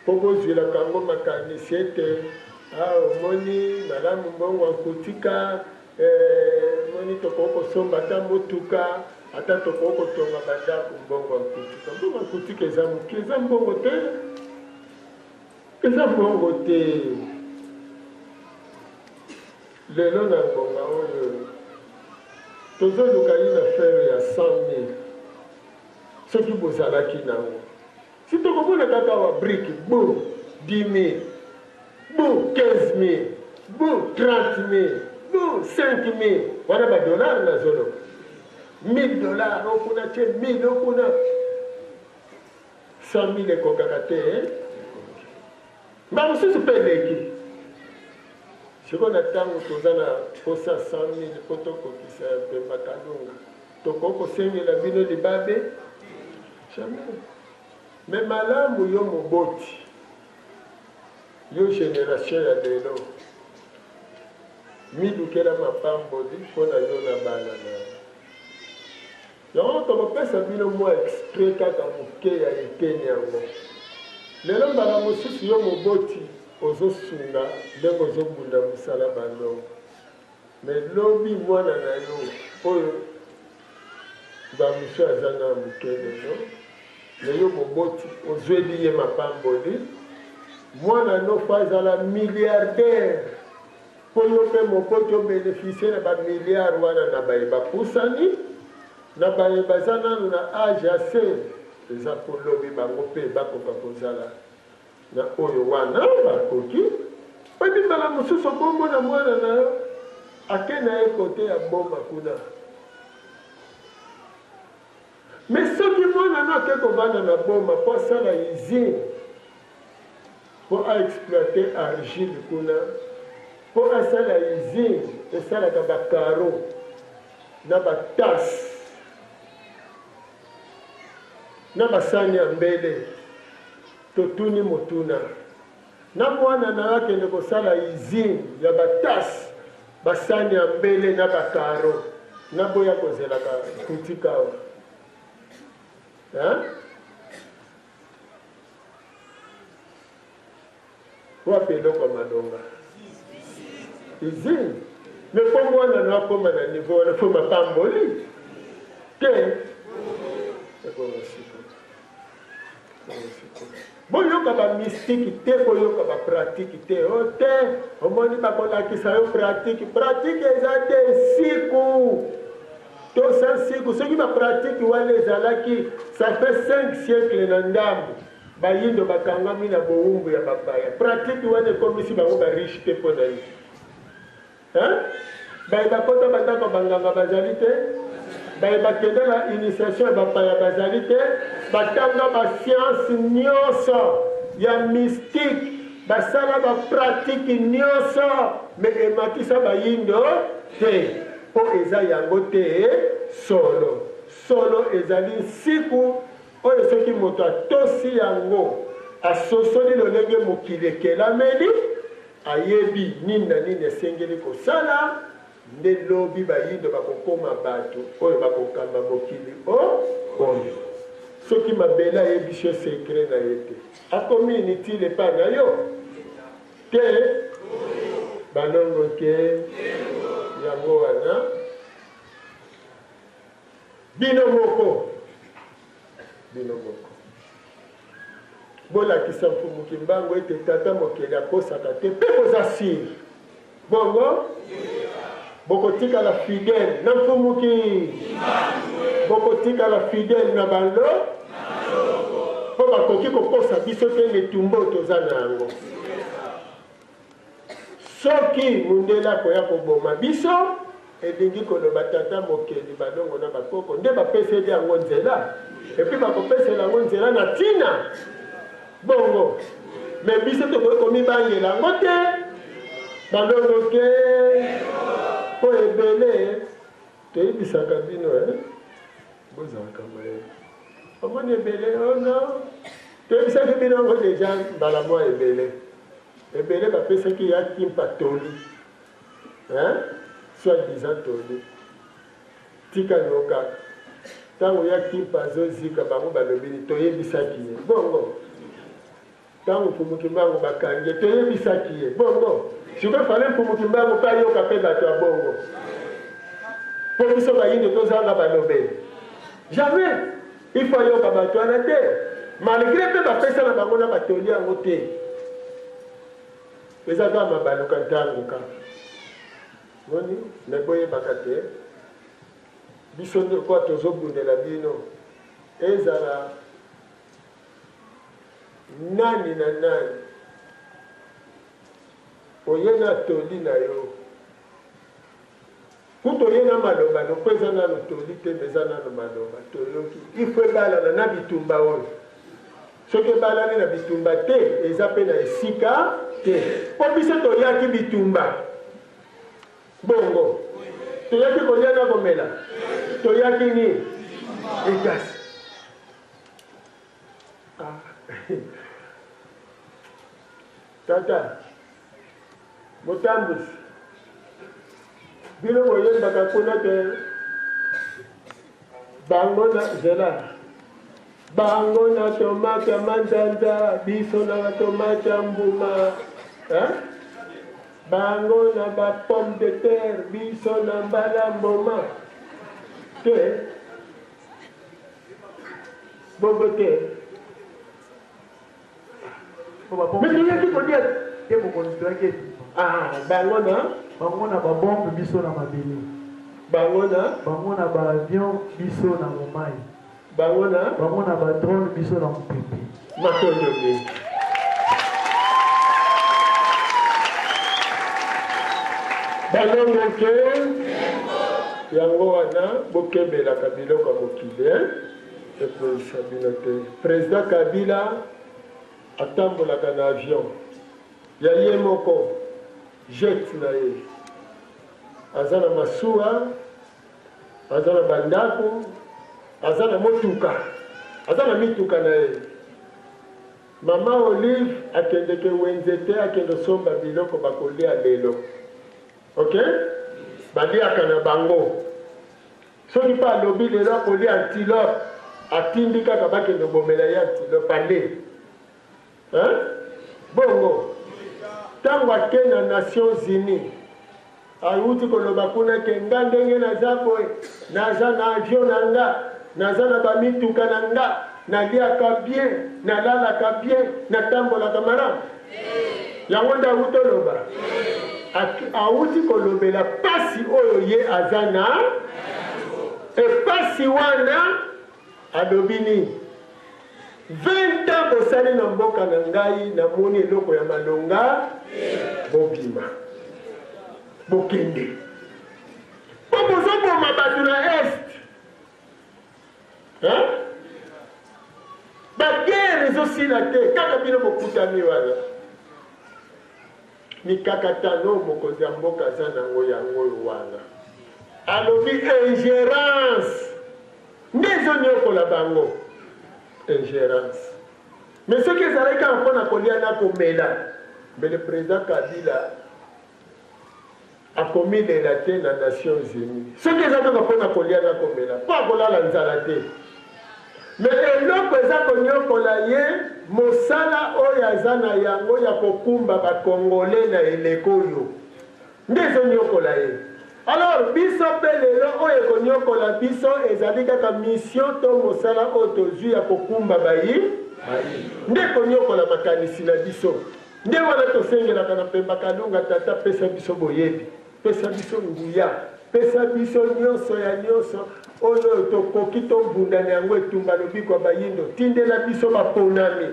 mpo bozwilaka yango makanisi ete omoni malamu mbongo ya nkutika moni tokoki kosomba ata motuka ata tokoki kotonga bandako mbongo ya nkutika. Mbongo ya nkutika eza moki eza mbongo te eza mbongo te. Lelo na ngonga oyo tozoluka une affaire ya 100 000 soki bozalaki nango si tokomona kaka wa brike bu 10 000 bu 15 000 bu 30 000 bu 5 000 wana badolare nazoloka $1000 okuna tie 1000 okuna 100 000 ekokaka te mba mosusu mpe eleki siko na ntango toza na posa 100 000 mpo tokokisa mpe makalunga tokoki kosengela bino libabe jamais. Me malamu yo moboti yo génération ya lelo midukela mapamboli mpo na yo na bana na yango tokopesa bino mwa extrait kaka moke ya eteni yango. Lelo mbala mosusu yo moboti ozosunga ndenge ozobunda mosala bandongo me lobi mwana na yo oyo bamusio aza na moke lelo me yo moboti ozweli ye mapamboli mwana nofo azala milliardaire mpo yo mpe moboti obeneficie na bamilliard wana na baye bapusani na baye baza nano na age ase eza mpo lobi bango mpe bakoka kozala na oyo wana bakoki pati mbala mosusu okomona mwana na yo ake na ye kote ya boma kuna me soki mwana no ake kovanda na boma mpo asala usine mpo aexploite argile kuna mpo asala usine esalaka bakaro na batase na basani ya mbele totuni motuna na mwana na akende kosala usine ya batase basani ya mbele na bakaro na boya kozelaka kutika awa wapi eloko malonga usine me mpo mwana na akoma na niveau wana mpo mapamboli te boyoka bamystike te boyoka bapratike te o te omoni bakolakisa yo pratike eza te siku tosa siku soki bapratike wana ezalaki ça fait 5 siècle na ndambo bayindo bakangami na bowumbu ya bapaya pratike wana ekomisi bango bariche te mpo na ye baye bakota bandako banganga bazali te baye bakende na initiation ya bapaya bazali te batanga bascience nyonso ya mystique basala bapratike nyonso me emakisa bayindo te mpo eza yango te solo ezali nsiku oyo soki moto atosi yango asosoli lolenge mokili ekelameli ayebi nini na nini esengeli kosala nde lobi bayindo bakokoma bato oyo bakokamba mokili oyo soki mabele ayebi so sekre na ye te akomi inutile epai na yo te balongo te yango wana bino moko bolakisa mfumuki mbango ete tata mokili akosaka te mpe koza siri bongo bokotikala fidèle na mfumuki bokotikala fidèle na bando mpo bakoki kokosa biso te letumbo toza na yango soki mundele akoya koboma biso elingi koloba tata mokili balongo na bakoko nde bapeseli yango nzela epui bakopesela yango nzela na ntina bongo me biso tokoki komibangela yango te balongo ke mpo ebele toyebisaka bino bozalaka mayele omoni ebele ono toyebisaki bino yango deja mbala mwa ebele bapesaki ya kimpa toli soit disant toli tika nokaka ntango ya kimpa azozika bango balobini toyebisaki ye bongo ntango mfumuki mbango bakangi toyebisaki ye bongo sikoyo fale mfumuki mbango mpe ayoka mpe bato ya bongo mpo biso bayinde tozanga balobeli jamais il faut ayoka bato wana te malgré mpe bapesa na bango na batoli yango te eza kaka mabaluka ntango kaka moni me boyebaka te biso nde kwa tozobundela bino ezala nani na nani oye na toli na yo kuto oye na maloba noko eza nano toli te meza nano maloba toyoki ifo ebalana na bitumba oyo soki ebalani na bitumba te eza mpe na esika te mpo biso toyaki bitumba bongo toyaki kolia na komela toyaki nini ekasi tata motambusi bino boyembaka kuna te bango na zela bango na tomate ya manzanza biso na tomate ya mbuma bango na ba pomme de terre biso na mbala mboma te bongo te mais toyaki kolia te mokonzi toyaki bango na babombe biso na mabele bango na baavion biso na momai bango na badrone biso na mopepe matondo mingi balongo ke yango wana bokebelaka biloko ya mokili ekozisa bino te président Kabila atambolaka na avion ya ye moko jet na ye aza na masuwa aza na bandako aza na motuka aza na mituka na ye mama Olive akendeke wenze te akende osomba biloko bakolia lelo ok baliaka na bango soki mpe alobi lelo akolia antilope atindi kaka bakende obomela ye antilope ale bongo ntango ake na Nations Unies awuti koloba kuna ke nga ndenge naza boye naza na avion na nga naza na bamituka na nga naliaka bien nalalaka bien natambolaka malamu yango nde awuti oloba awuti kolobela pasi oyo ye aza na epasi wana alobi nini 20 ans bosali na mboka na ngai namoni eloko ya malonga bobima bokende mpo bozoboma bato na este bagere ezosila te kaka bino bokutami wana mikakatano mokonzi ya mboka aza nango yango oyo wana alobi ingérence nde ezonyokola bango ingérence mais soki ezalaki kaka mpona kolia na komela mbele président Kabila akomilela te na Nations Unies soki eza kaka mpona kolia na komela mpo akolala nzala te mais eloko eza konyokola ye mosala oyo aza na yango ya kokumba bakongole na eleko oyo nde ezonyokola ye. Alors biso mpe lelo oyo ekonyokola biso ezali kaka mission to mosala oyo tozwi ya kokumba bayi nde konyokola makanisi na biso. Nde wana tosengelaka na Pemba Kalunga tata pesa biso boyebi, pesa biso nguya, pesa biso nyonso ya nyonso oyo tokoki tombunda na yango etumba lobiko bayindo tindela biso baponami.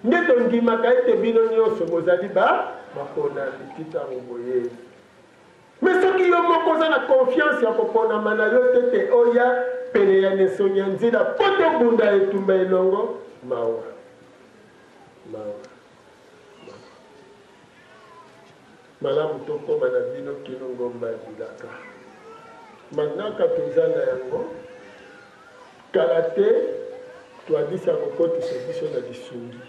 Nde tondimaka ete bino nyonso bozali baponami titango boyebi. Mais soki yo moko oza na confiance ya koponama na yo tete oya pene ya nesoni ya nzela po tobunda etumba elongo mawa malamu tokoma na bino kino ngomba bilaka manaka toza na yango kala te toadisi akokotisa biso na lisungi,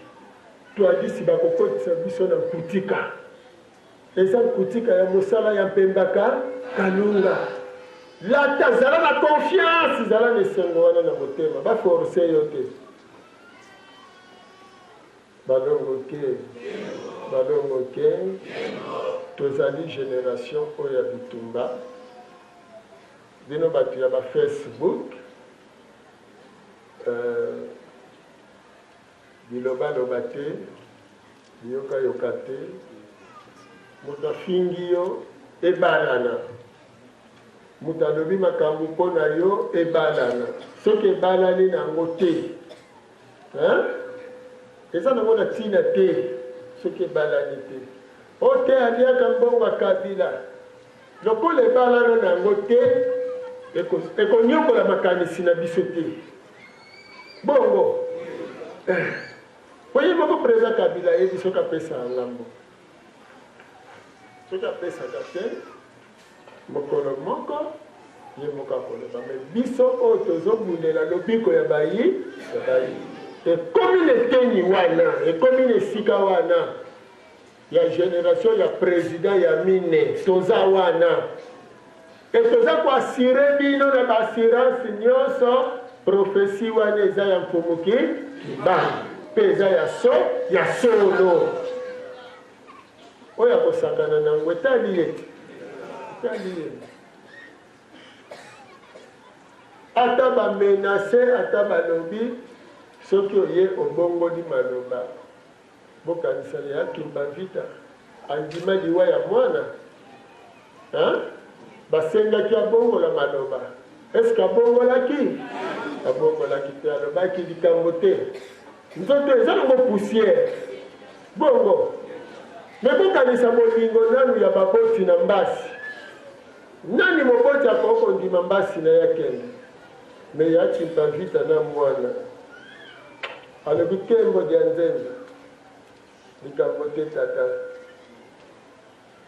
toadisi bakokotisa biso na kutika. Eza kutika ya mosala ya Pemba Kalunga lata zala na confiance zala na esengo wana na motema baforce yo te balongo ke tozali génération oyo ya bitumba bino bato ya bafacebook bilobaloba te biyokayoka te moto afingi yo ebalana moto alobi makambo mpo na yo ebalana soki ebalani nango te eza nango na ntina te soki ebalani te o te aliaka mbongo Kabila lokola ebalana nango te ekonyokola makanisi na biso te bongo oye moko président Kabila yebi soki apesa ngambo soki apesaka te mokolo moko ye moko akoloba me biso oyo tozobundela lobiko ya bayi ekomi neteni wana ekomi nesika wana ya génération ya président ya mine toza wana e toza koasire bino na baassurance nyonso profesi wana eza ya mfumuki kibanga mpe eza ya solo oyo akosangana nango etali ye ata bamenase ata balobi soki oye obongoli maloba bokanisa ya kimba vita andima liwa ya mwana basengaki abongola maloba eske abongolaki te alobaki likambo te nzoto eza nango poussière bongo mekokanisa molingo nanu ya baboti na mbasi nani moboti akokondima mbasi na yakende me yakimba vita na mwana alobi kembo dia nzenza likambo te tata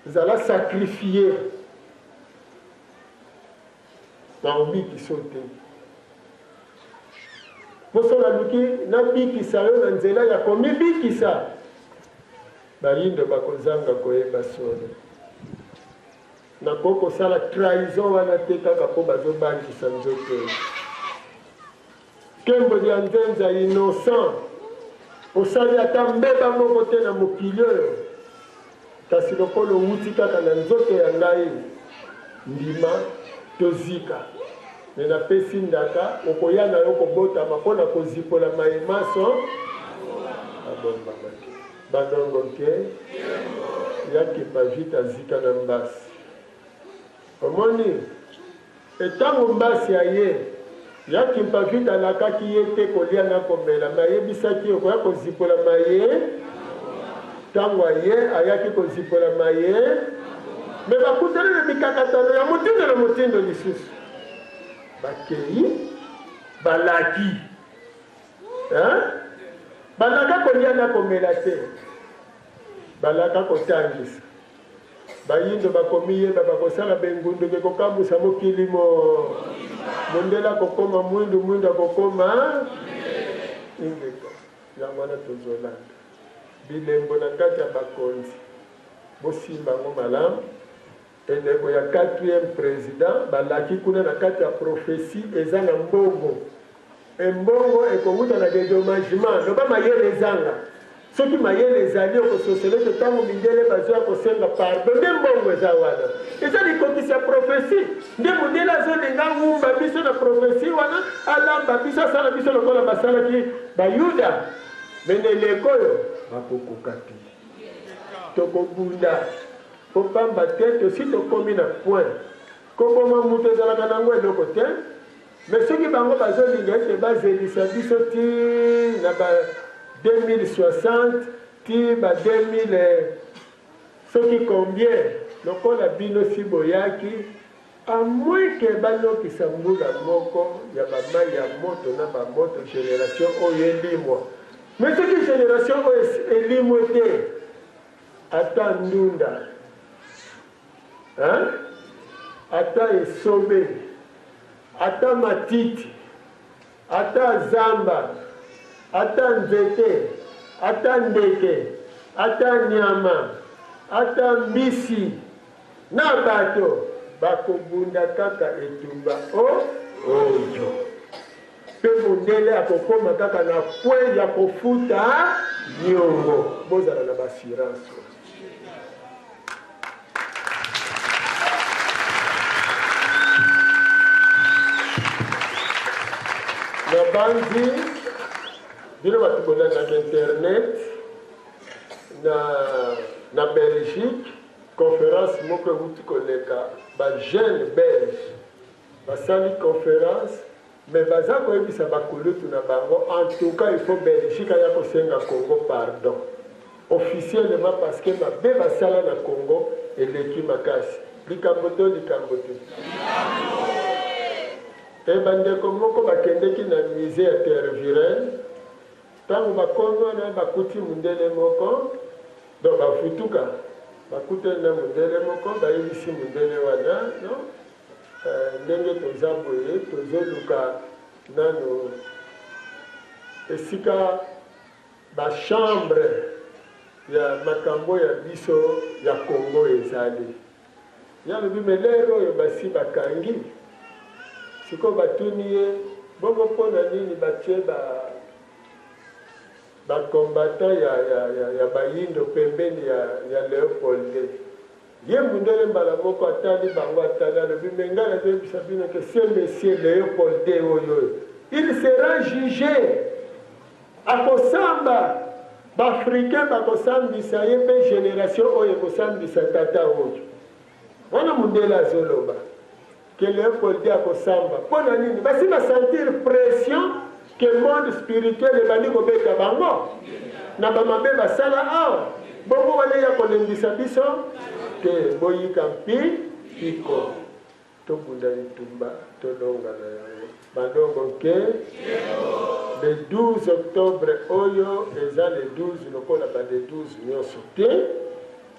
zala sakrifie na obikiso te poso naluki nabikisa yo na nzela ya komibikisa bayindo bakozanga koyeba solo nakokosala trahison wana te kaka mpo bazobangisa nzoto kembo ya nzenza innocent osali ata mbeba moko te na mokili oyo kasi lokolo owuti kaka na nzoto ya ngai ndima tozika me napesi ndaka okoya na yo kobotama mpo na kozipola mayemaso abombama te bandongo ke yakipa vita zika na mbasi omoni etango mbasi aye yakimpa vita alakaki ye te kolia na komela me ayebisaki okoya kozipola maye ntango aye ayaki kozipola maye me bakutani na mikakatano ya motindo na motindo lisusu bakei balaki balaka kolia na komela te balaka kotangisa bayindo bakomi yeba bakosala bengundu kekokambusa mokili mondela kokoma mwindu akokoma ingeka yango wana tozolanda bilembo na kati ya bakonzi bosimba ngo malamu eleko ya 4e président balaki kuna na kati ya prophétie eza na mbongo embongo ekokuta na dédommagement loba mayele ezanga soki mayele ezali okososele te ntango mindele bazwa kosenga pardon nde mbongo eza wana eza likokisi ya prophétie nde mondele azolinga ngumba biso na prophétie wana alamba biso asala biso lokola basalaki bayuda me na eleko oyo bakokoka te tokobunda po pamba te tosi tokomi na point koboma moto ezalaka nango eloko te mais soki bango bazolinga ete bazelisa biso ti na ba 2060 ti ba 2000 soki combien lokola bino si boyaki amoi ke banokisa mbula moko ya bamai ya moto na bamoto génération oyo elimwa mais soki génération oyo elimwe te ata ndunda ata esobe ata matiti ata zamba ata nzete ata ndeke ata nyama ata mbisi na bato bakobunda kaka etumba oyo mpe mondele akokoma kaka na point ya kofuta niongo bozala na bassurance na banzi bino bato bolandaka internet na Belgique conférence moko euti koleka bajeune belge basali conférence mais baza koyebisa bakulutu na bango en tout cas il faut Belgique aya kosenga Congo pardon officiellement parce que mabe basala na Congo eleki makasi likambo to likambo te bandeko moko bakendeki na musée ya terre virene ntango bakomi wana bakuti mundele moko donc bafutuka bakutani na mundele moko bayebisi mundele wana no ndenge toza boye tozoluka nano esika bachambre ya makambo ya biso ya Congo ezali yalobi melero oyo basi bakangi siko batuni ye bongo mpona nini batie bacombatant ya bayindo pembeni ya Léopold ye mundele mbala moko atali bango atali alobi me ngai nazoyebisa bino ke ce monsieur Léopold oyo il sera jugé akosamba baafricain bakosambisa ye mpe génération oyo ekosambisa tata oyo wana mundele azoloba que Léopold akosamba mpona nini basi basentir pression que monde spirituel ebandi kobeta bango na bamabe basala awa bongo wana ya kolembisa biso te boyika mpiko tobunda litumba tolonga na yango bandongo nke le 12 octobre oyo eza le 12 lokola bade 12 nyonso te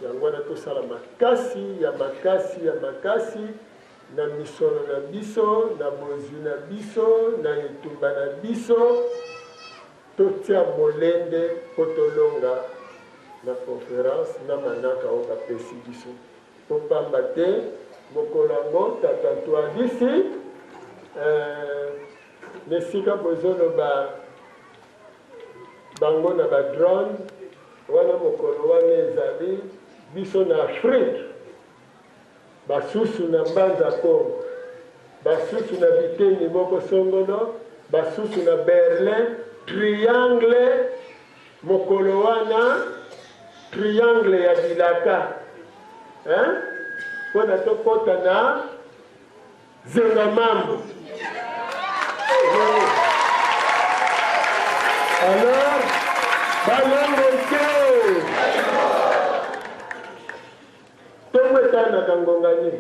yango wana tosala makasi ya makasi ya makasi na misolo na biso na bozwi na biso na etumba na biso totia molende po tolonga na conférence na manaka oyo bapesi biso po pamba te mokolo yango tata twadisi nesika bozoloba bango na badrone wana mokolo wana ezali biso na Afrique basusu na mbanza Congo basusu na biteni moko songolo basusu na Berlin triangle mokolo wana triangle ya bilaka mpona tokota na zenga mambo alors balongo te tongo etanaka ngonga nini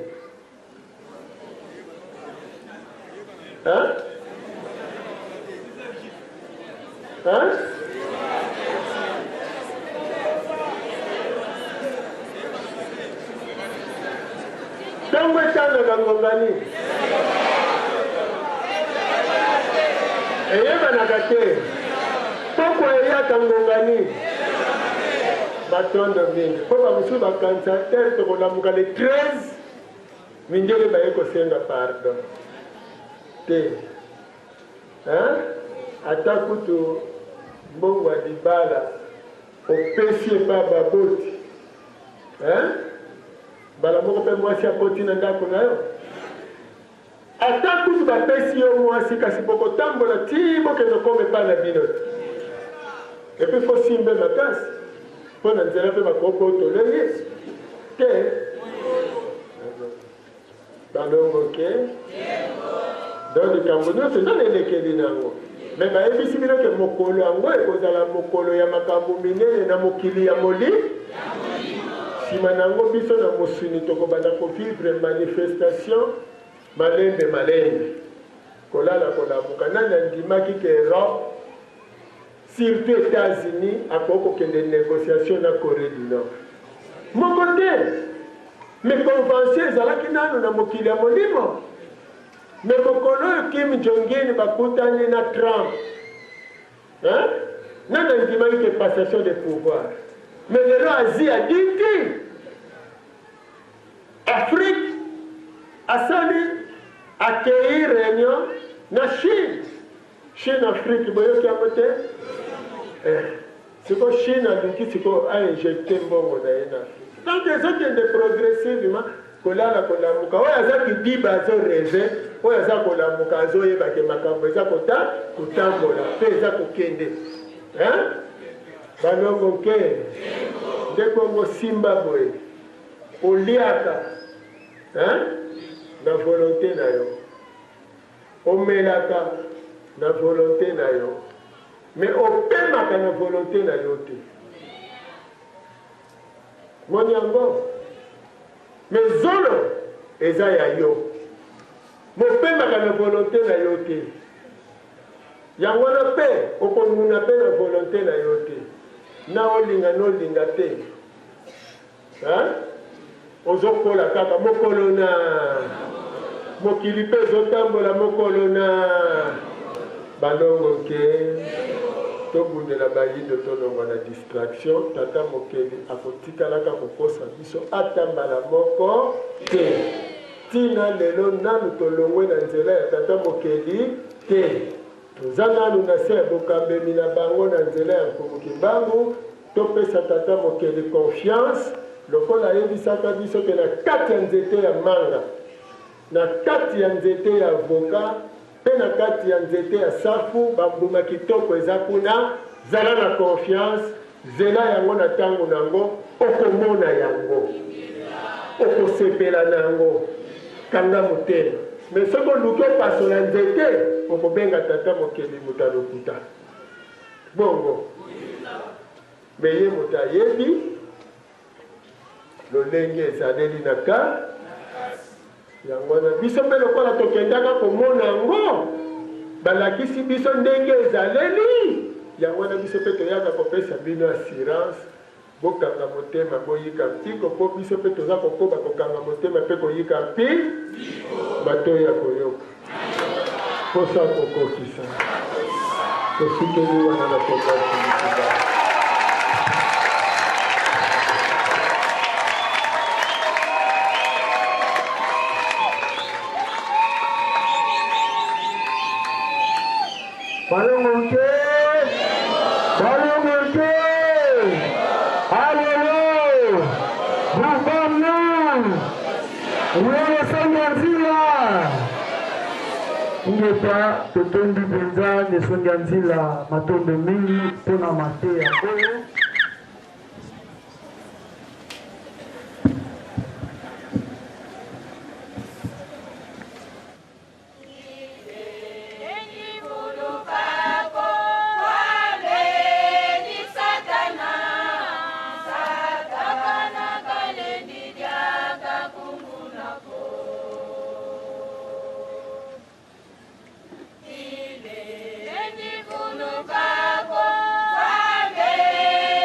tongo etanaka ngonga nini eyebanaka te poko eyaka ngonga nini batondo mingi mpo bamosusu bakanisa tere tokolamuka le 13 mindele baye kosenga pardon te ata kutu mbongo ya libala opesi epa baboti mbala moko mpe mwasi akoti na ndako na yo ata kutu bapesi yo mwasi kasi bokotambola ti bokende koma epa na bino epi fo simbe makasi mpo na nzela mpe bakobotole ye te balongo ke donc likambo nyonso eza na elekeli nango me bayebisi bino ke mokolo yango ekozala mokolo ya makambo minene na mokili ya molimo nsima nango biso na mosuni tokobanda kovivre manifestation malembe kolala kolamuka nani andimaki ke Europe surtout États-Unis akoki kokende négociation na Corée du Nord moko te me convention ezalaki nano na mokili ya molimo me mokolo oyo Kim Jong-un bakutani na Trump nani andimaki ke passation de pouvoir mais lelo Asie aditi Afrique asali accueilli réunion na Chine Afrique boyoki yango te siko Chine aluki siko ainjecte mbongo na ye na Afrique donc ezokende progressivement kolala kolamuka oyo aza kidiba azoreve oyo aza kolamuka azoyebake makambo eza kotambola mpe eza kokende balongo nke nde kongo simba boye oliaka na volonté na yo omelaka na volonté na yo mais opemaka na volonté na yo te moni yango mais zolo eza ya yo mopemaka na volonté na yo te yango wana mpe okonuna mpe na volonté na yo te na olinga te ozokola kaka mokolo na mokili mpe ezotambola mokolo na balongo ke tobundela bayindo tolongwa na distraction tata mokeli akotikalaka kokosa biso atambala moko te tina lelo nanu tolongwe na nzela ya tata mokeli te toza nanu na se ya bokambemi na bango na nzela ya nkomoki mbangu topesa tata mokeli confiance lokola ayebisaka biso ke na kati ya nzete ya manga na kati ya nzete ya avoka mpe na kati ya nzete ya safu bambuma kitoko eza kuna zala na confiance zela yango na ntango nango okomona yango okosepela nango kanga motema me soki oluki opasola nzete okobenga tata mokeli moto alokuta bongo me ye moto ayebi lolenge ezaleli na ka yango wana biso mpe lokola tokendaka komona yango balakisi biso ndenge ezaleli yango wana biso mpe toyaka kopesa bino assurance bokanga motema boyika mpiko mpo biso mpe toza kokoba kokanga motema mpe koyika mpi bato ya koyoka mposa kokokisa tosukeli wana na kokasi Balongo ke, alelo, bubamnu, uwe sanga nzila. Ingepa totondi benza nesonga nzila matombe mingi pona matea oyo. Amen.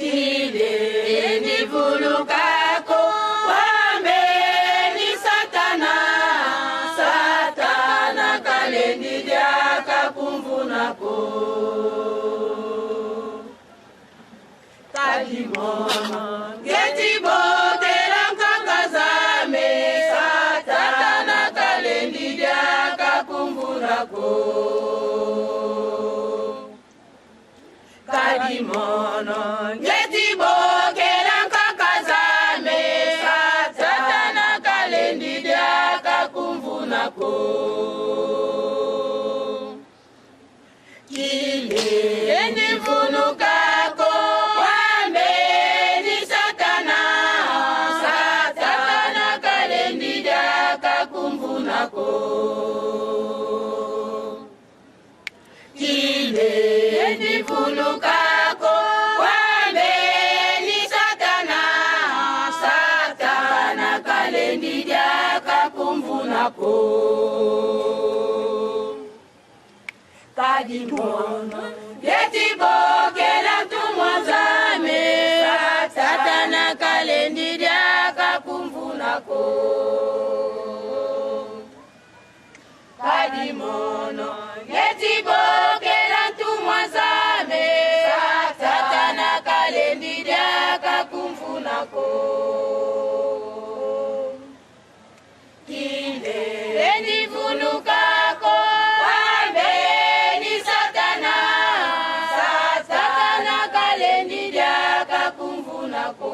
Kile nivulukako wambeni Satana, Satana kalendijaka kumvunako. Kadimono getibotela nkangazame, Satana kalendijaka kumvunako. Kadimono getibokela nkangazame, Satana kalendijaka kumvunako. Kile nivunukako wambeni Satana, Satana kalendijaka kumvunako. Kile nivunukako wambeni Satana, Satana kalendijaka kumvunako. Kadimono getibokela tumwazame, Satana kalendijaka kumvunako. Kadimono getibokela tumwazame, Satana kalendijaka kumvunako. Kile nivunukako wambeni Satana, Satana kalendijaka kumvunako.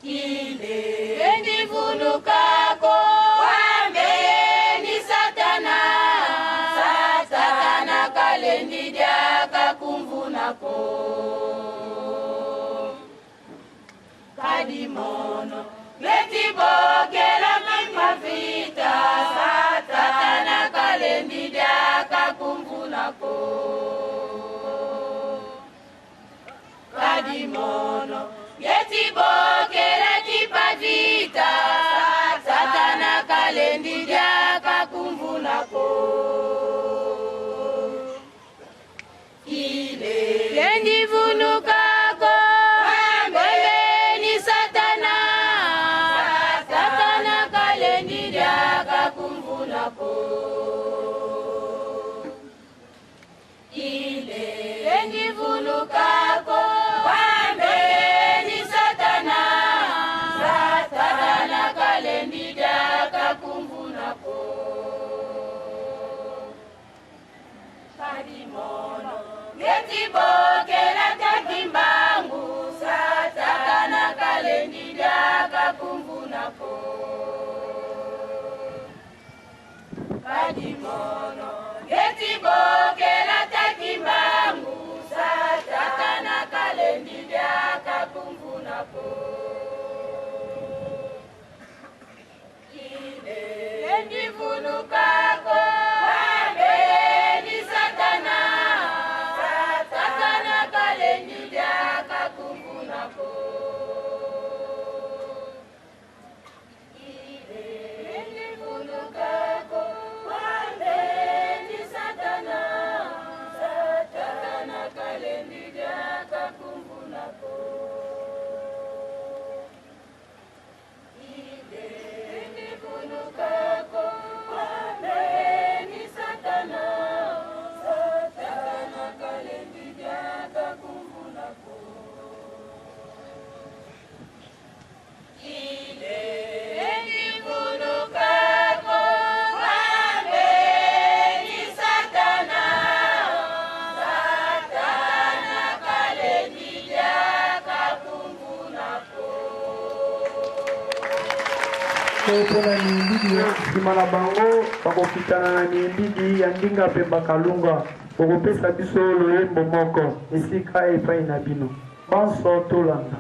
Kile nivunukako wambeni Satana, Satana kalendijaka kumvunako. Kadimono getibokela mimavita, Satana kalendijaka kumvunako. Kadimono getibokela tipavita, Satana kalendijaka kumvunako. Kile nivunukako wambeni Satana, Satana kalendijaka kumvunako. Kile nivunukako wambeni Satana, Satana kalendijaka kumvunako. Kadimono getibokela takimbangu, Satana kalendijaka kumvunako. Kadimono getibokela takimbangu, Satana kalendijaka kumvunako. Kile nivunukako wambeni Satana, Satana kalendijaka kumvunako. Kile nivunukako wambeni Satana, Satana kalendijaka kumvunako. Kile nivunukako wambeni Satana, Satana kalendijaka kumvunako. Kile nivunukako wambeni Satana, Satana kalendijaka kumvunako. Tena nimbidi simala bango bakokitana na nimbidi ya ndinga pe bakalunga okopesa biso loyembo moko esika epai na bino banso tolanda.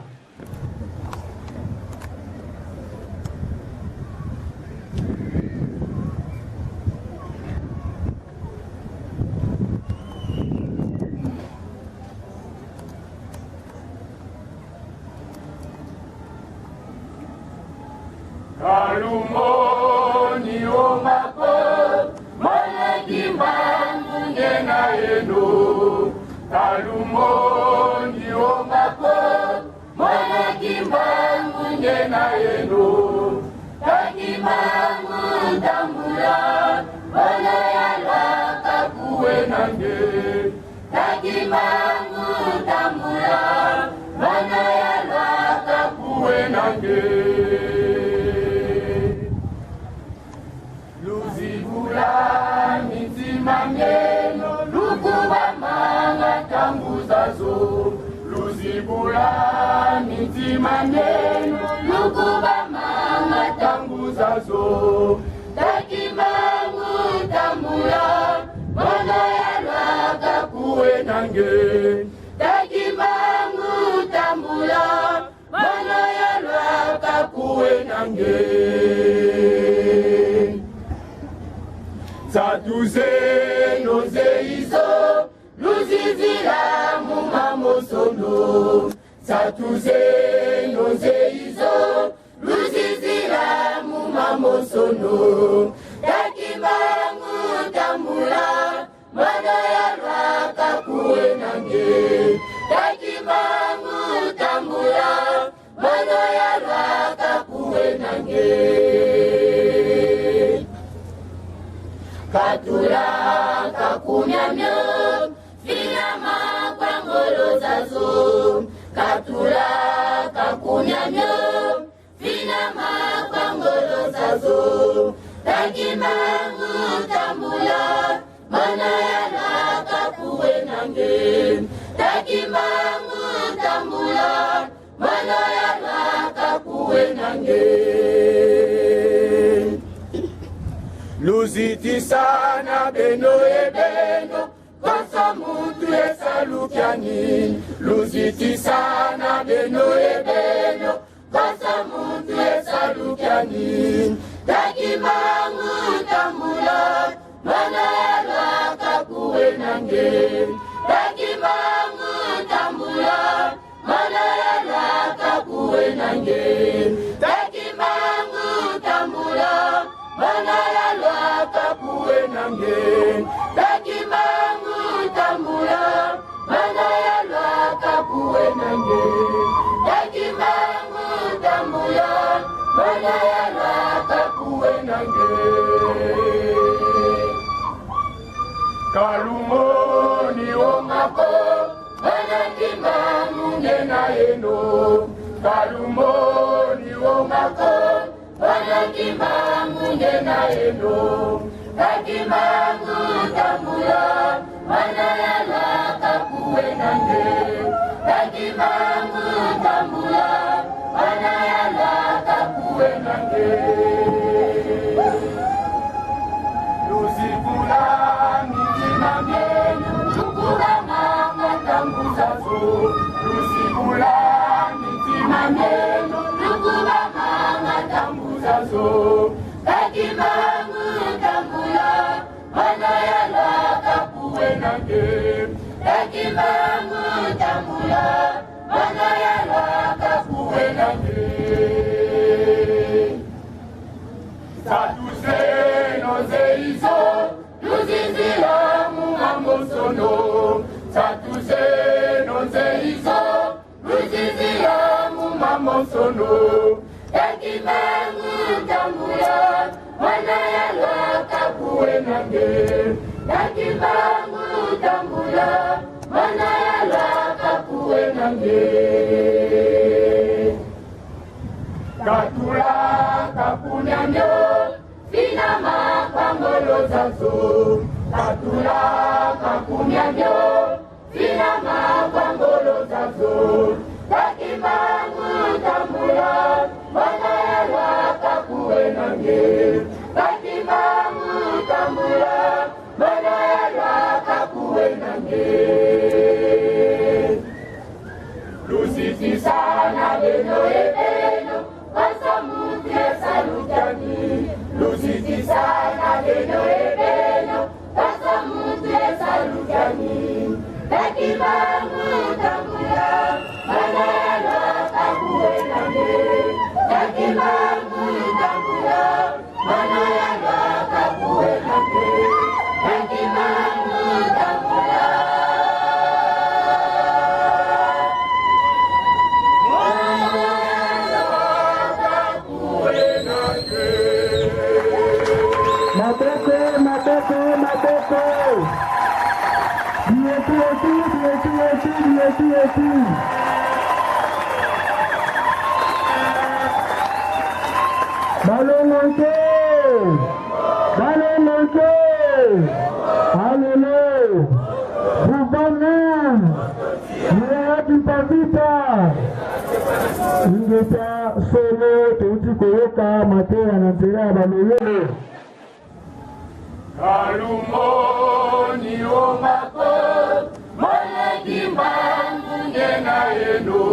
Kalumoni omako, mole yeno kalumoni omako mwana kimbangu ngena yeno takimbangu tambula mwana yalwa kakuwe nange takimbangu tambula mwana yalwa kakuwe nange luzibula mitima myeno lukuba manga tambuzazo luzibula mitima myeno lukuba manga tambuzazo takimangu tambula mwana yalwa kakuwe nange takimangu tambula mwana yalwa kakuwe nange Satuze noze izo luzizira mumamosono Satuze noze izo luzizira mumamosono Takimangu tambula mwana yalwa kakuwe nange Takimangu tambula mwana yalwa kakuwe nange Katula kakunyamyo finama kwangolo zazo Katula kakunyamyo finama kwangolo zazo Takimangu tambula mana yalwa kakuwe nange Takimangu tambula mana yalwa kakuwe nange Luziti sana beno ebeno Kosa mutu esalukiani Luziti sana beno ebeno Kosa mutu esalukiani Takimangu tambula mana yalwa kakuwe nange Takimangu tambula mana yalwa kakuwe nange Takimangu tambula mana yalwa kakuwe nange Takimangu tambula mana yalwa kakuwe nange Takimangu tambula mana yalwa kakuwe nange Kalumoni omako mana kimbangu ngena yeno Kalumoni omako mana kimbangu ngena yeno Takimangu tambula mana yalwa kakuwe nange Takimangu tambula mana yalwa kakuwe nange Luzibula mitima myenu lukuba manga tambuzazo Luzibula mitima myenu lukuba manga tambuzazo Takimangu tambula mana yalwa kakuwe nange Takimangu tambula mana yalwa kakuwe nange Satuze noze izo luzizira mumamosono Satuze noze izo luzizira mumamosono Takimangu tambula mana yalwa kakuwe nange Takimangu tambula mana yalwa kakuwe nange Katula kakunyamyo finama kwangolo zazo Katula kakunyamyo finama kwangolo zazo Takimangu tambula mana yalwa kakuwe nange Takimangu tambula mana yalwa kakuwe nange Luziti sana beno ebeno Kosa mutu esalukiani Luziti sana beno ebeno Kosa mutu esalukiani Takimangu tambula mana yalwa kakuwe nange Maboko. Dieti. Ballon manqué. Allez. Boubana. Vita. Ingeta solo tuti kuweka matea na mpira balolo. Kalumoni omako Malaki mangu ngena yeno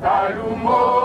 Kalumoni